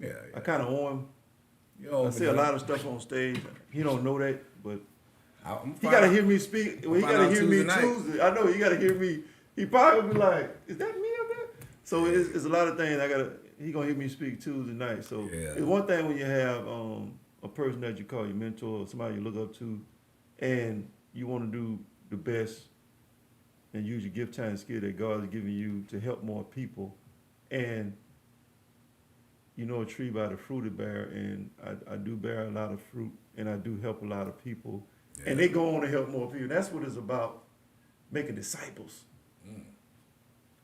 Yeah, I kind of owe him. You know, I say a lot of stuff on stage. He don't know that, but I'm he gotta hear me speak. Well, he find gotta out hear me Tuesday night. Tuesday. I know he gotta hear me. He probably be like, "Is that me up there?" So it's a lot of things he gonna hear me speak Tuesday night. So Yeah. it's one thing when you have a person that you call your mentor or somebody you look up to, and you want to do the best and use your gift, talent, skill that God has given you to help more people, and you know a tree by the fruit it bear, and I do bear a lot of fruit, and I do help a lot of people, and they go on to help more people. That's what it's about, making disciples.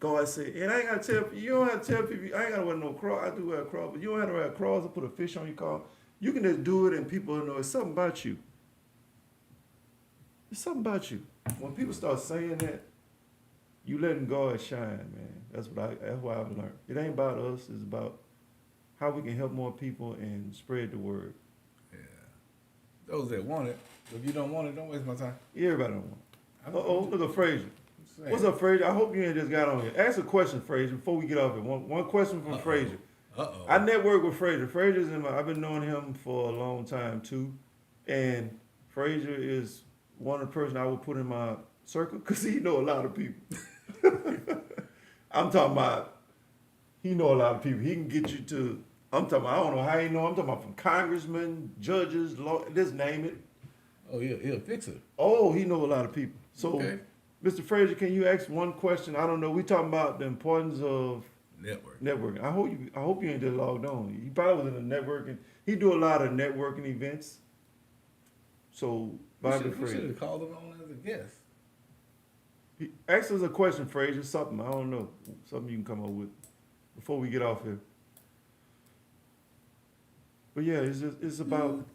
God said, and I ain't gotta tell you don't have to tell people, I ain't gotta wear no cross. I do wear a cross, but you don't have to wear a cross or put a fish on your car. You can just do it, and people will know it's something about you. It's something about you. When people start saying that, you letting God shine, man. That's what I've learned. It ain't about us. It's about how we can help more people and spread the word. Yeah. Those that want it. If you don't want it, don't waste my time. Everybody don't want it. Uh-oh, look at Frazier. Saying. What's up, Frazier? I hope you ain't just got on here. Ask a question, Frazier, before we get off here. One question from Frazier. I network with Frazier. Frazier's I've been knowing him for a long time, too. And Frazier is one of the person I would put in my circle because he know a lot of people. I'm talking about, he know a lot of people. He can get you to, I'm talking about, I don't know how he know. I'm talking about from congressmen, judges, law, just name it. Oh, he'll a fixer. Oh, he know a lot of people. So, Okay. Mr. Frazier, can you ask one question? I don't know. We talking about the importance of networking. I hope you ain't just logged on. He probably was in the networking. He do a lot of networking events. So, Bobby We should Frazier. have called him on as a guest. Ask us a question, Frazier. Something. I don't know. Something you can come up with before we get off here. But yeah, it's about.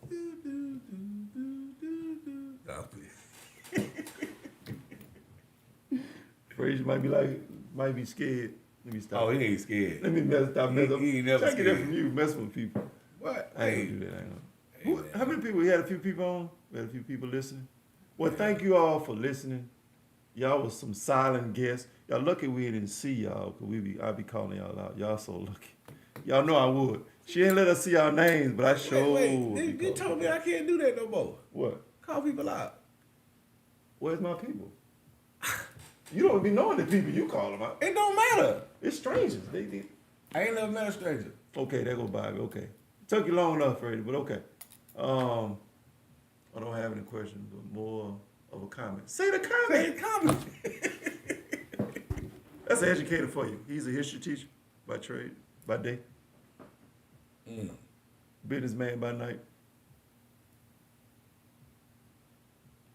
Frazier might be scared. Let me stop. Oh, he ain't scared. Let me stop messing up. He ain't never Try to get that scared. from you, messing with people. What? I ain't gonna do that. How many people? We had a few people on. We had a few people listening. Well, thank you all for listening. Y'all was some silent guests. Y'all lucky we didn't see y'all, cause I be calling y'all out. Y'all so lucky. Y'all know I would. She ain't let us see our names, but I showed. Wait. You told me I can't do that no more. What? Call people out. Where's my people? You don't be knowing the people you call them out. It don't matter. It's strangers. I ain't never met a stranger. Okay, there go Bobby. Okay. Took you long enough, Freddie, but okay. I don't have any questions, but more of a comment. Say the comment. Say the comment. That's an educator for you. He's a history teacher by trade, by day. Businessman by night.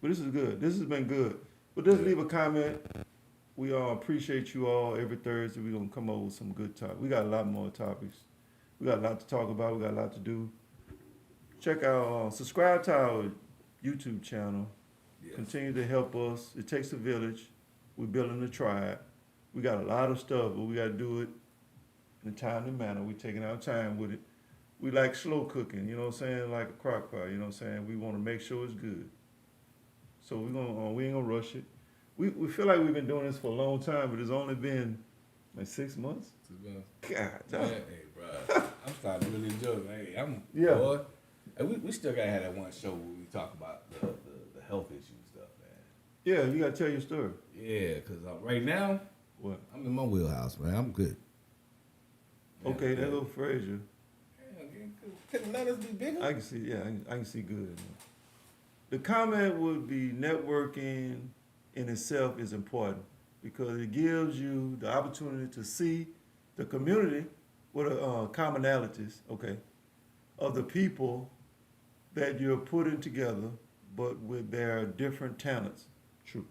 But this is good. This has been good. But just leave a comment. We all appreciate you all. Every Thursday we're going to come up with some good topics. We got a lot more topics. We got a lot to talk about. We got a lot to do. Check out, subscribe to our YouTube channel. Yes. Continue to help us. It takes a village. We're building a tribe. We got a lot of stuff, but we got to do it in a timely manner. We're taking our time with it. We like slow cooking, you know what I'm saying? Like a crock pot, you know what I'm saying? We want to make sure it's good. So we ain't gonna rush it. We feel like we've been doing this for a long time, but it's only been like 6 months. 2 months. God, Hey, bro. I'm starting to really enjoy it. Hey, Yeah. Boy, and we still gotta have that one show where we talk about the health issue stuff, man. Yeah, you gotta tell your story. Yeah, because right now, What? I'm in my wheelhouse, man. I'm good. Okay, that little Frazier. Can the letters be bigger? I can see, yeah, I can see good. The comment would be networking in itself is important because it gives you the opportunity to see the community with commonalities, okay, of the people that you're putting together, but with their different talents. True.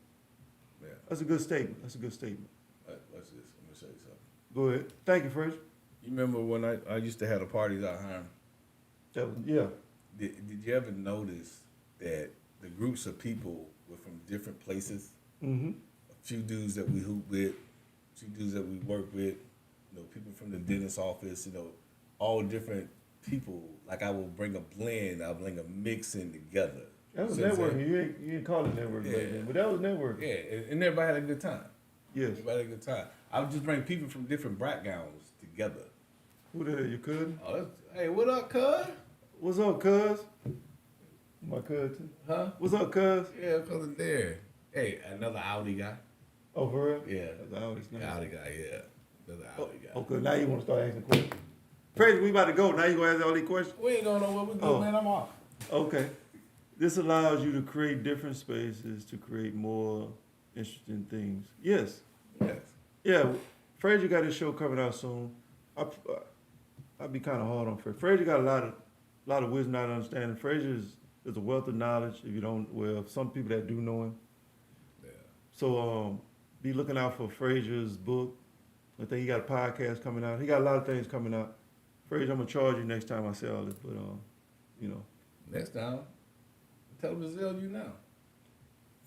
Yeah. That's a good statement. That's a good statement. Watch this. I'm gonna show you something. Go ahead. Thank you, Frazier. You remember when I used to have the parties out here? Yeah. Did you ever notice that the groups of people were from different places? Mm-hmm. A few dudes that we hoop with, a few dudes that we work with, people from the dentist office, all different people. Like I will bring a blend, I'll bring a mixing together. That was See what I'm networking. saying? You didn't call it networking Yeah. back then, but that was networking. Yeah, and everybody had a good time. Yes. Everybody had a good time. I would just bring people from different backgrounds together. Who the hell, you cousin? Oh, hey, what up, cuz? What's up, cuz? My cousin. Huh? What's up, cuz? Yeah, cousin there. Hey, another Audi guy. Oh, for real? Yeah. That's always nice. Audi guy, yeah. Another Audi guy. Okay, now you want to start asking questions. Fred, we about to go. Now you going to ask all these questions? We ain't going nowhere. We good, Oh. man. I'm off. Okay. This allows you to create different spaces to create more interesting things. Yes. Yes. Yeah. Fred, you got his show coming out soon. I'd be kind of hard on Fred. Fred, you got a lot of wisdom and understanding. Frazier is a wealth of knowledge. If you don't, well, some people that do know him. Yeah. So be looking out for Frazier's book. I think he got a podcast coming out. He got a lot of things coming out. Frazier, I'm gonna charge you next time I say all this, but you know. Next time, tell him to zell you now.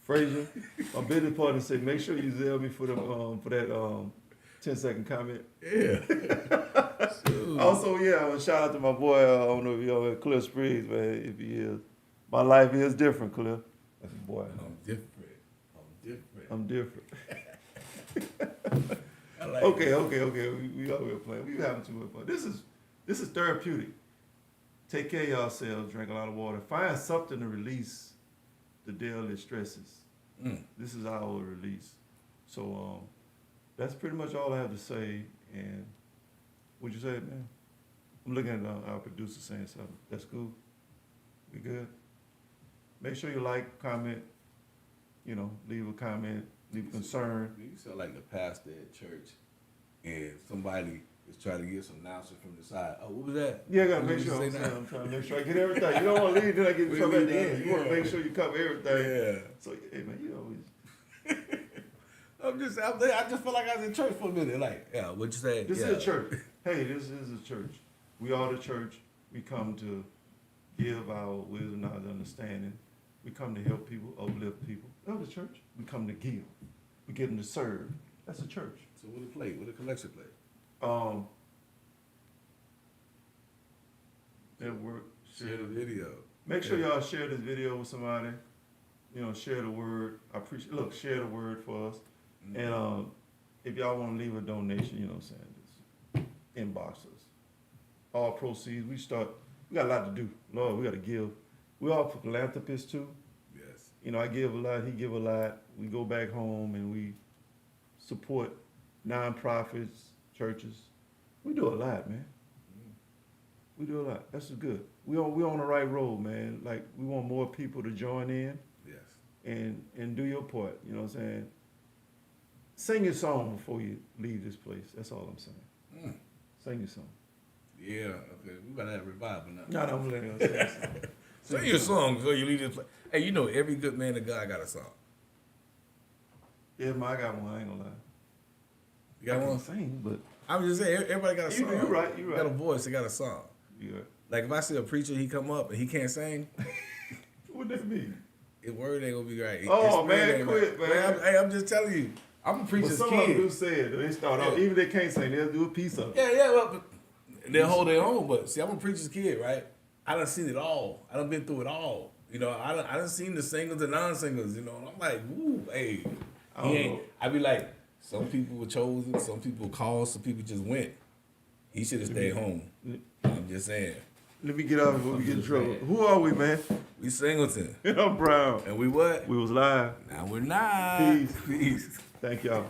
Frazier, my business partner said, make sure you zell me for that 10-second comment. Yeah. Also, yeah, shout out to my boy. I don't know if you know Cliff Spriggs, man. If he is, my life is different, Cliff. That's a boy. I'm different. I like Okay. We over here playing. We having too much fun. This is therapeutic. Take care of yourselves. Drink a lot of water. Find something to release the daily stresses. This is our release. So that's pretty much all I have to say. And what'd you say, man? I'm looking at our producer saying something. That's cool. We good? Make sure you like, comment, leave a comment, leave a concern. You sound like the pastor at church, and somebody is trying to get some announcement from the side. Oh, what was that? Yeah, I gotta What make did sure you say now? I'm trying to make sure I get everything. You don't want to leave, then I get in trouble at the end. You want to Yeah. make sure you cover everything. Yeah. So, hey, man, you always. I just feel like I was in church for a minute. Like, yeah, what you say? This yeah. is a church. Hey, this is a church. We are the church. We come to give our wisdom, knowledge, understanding. We come to help people, uplift people. That's the church. We come to give. We get them to serve. That's a church. So what a play? What a collection play? That work. Share the video. Make sure y'all share this video with somebody. Share the word. I appreciate. Look, share the word for us. And if y'all want to leave a donation, you know what I'm saying, just inbox us. All proceeds. We got a lot to do. Lord, we got to give. We all philanthropists too. Yes. I give a lot. He give a lot. We go back home and we support nonprofits, churches. We do a lot, man. We do a lot. That's good. We on the right road, man. Like, we want more people to join in. Yes. And do your part. You know what I'm saying? Sing your song before you leave this place. That's all I'm saying. Sing your song. Yeah. Okay. We better have revival now. No, I'm letting you say something. Sing your song before you leave this place. Hey, every good man of God got a song. Yeah, man, I got one. I ain't gonna lie. You got I one? can sing, but I'm just saying, everybody got a song. you right. You got a voice, they got a song. Yeah. Like if I see a preacher, he come up and he can't sing, What that mean? his word ain't gonna be right. Oh, His man, spirit ain't quit, right. man. I'm just telling you, I'm a But preacher's some of them do kid. say it. They start off, Yeah. even if they can't sing, they'll do a piece of it. Yeah, well, they'll hold their own. But see, I'm a preacher's kid, right? I done seen it all. I done been through it all. I done seen the singles and non-singles. And I'm like, woo, hey. I don't know. I be like, some people were chosen, some people were called, some people just went. He should have stayed home. I'm just saying. Let me get out before we get in trouble. Who are we, man? We Singleton. I'm Brown. And we what? We was live. Now we're not. Peace. Peace. Thank y'all.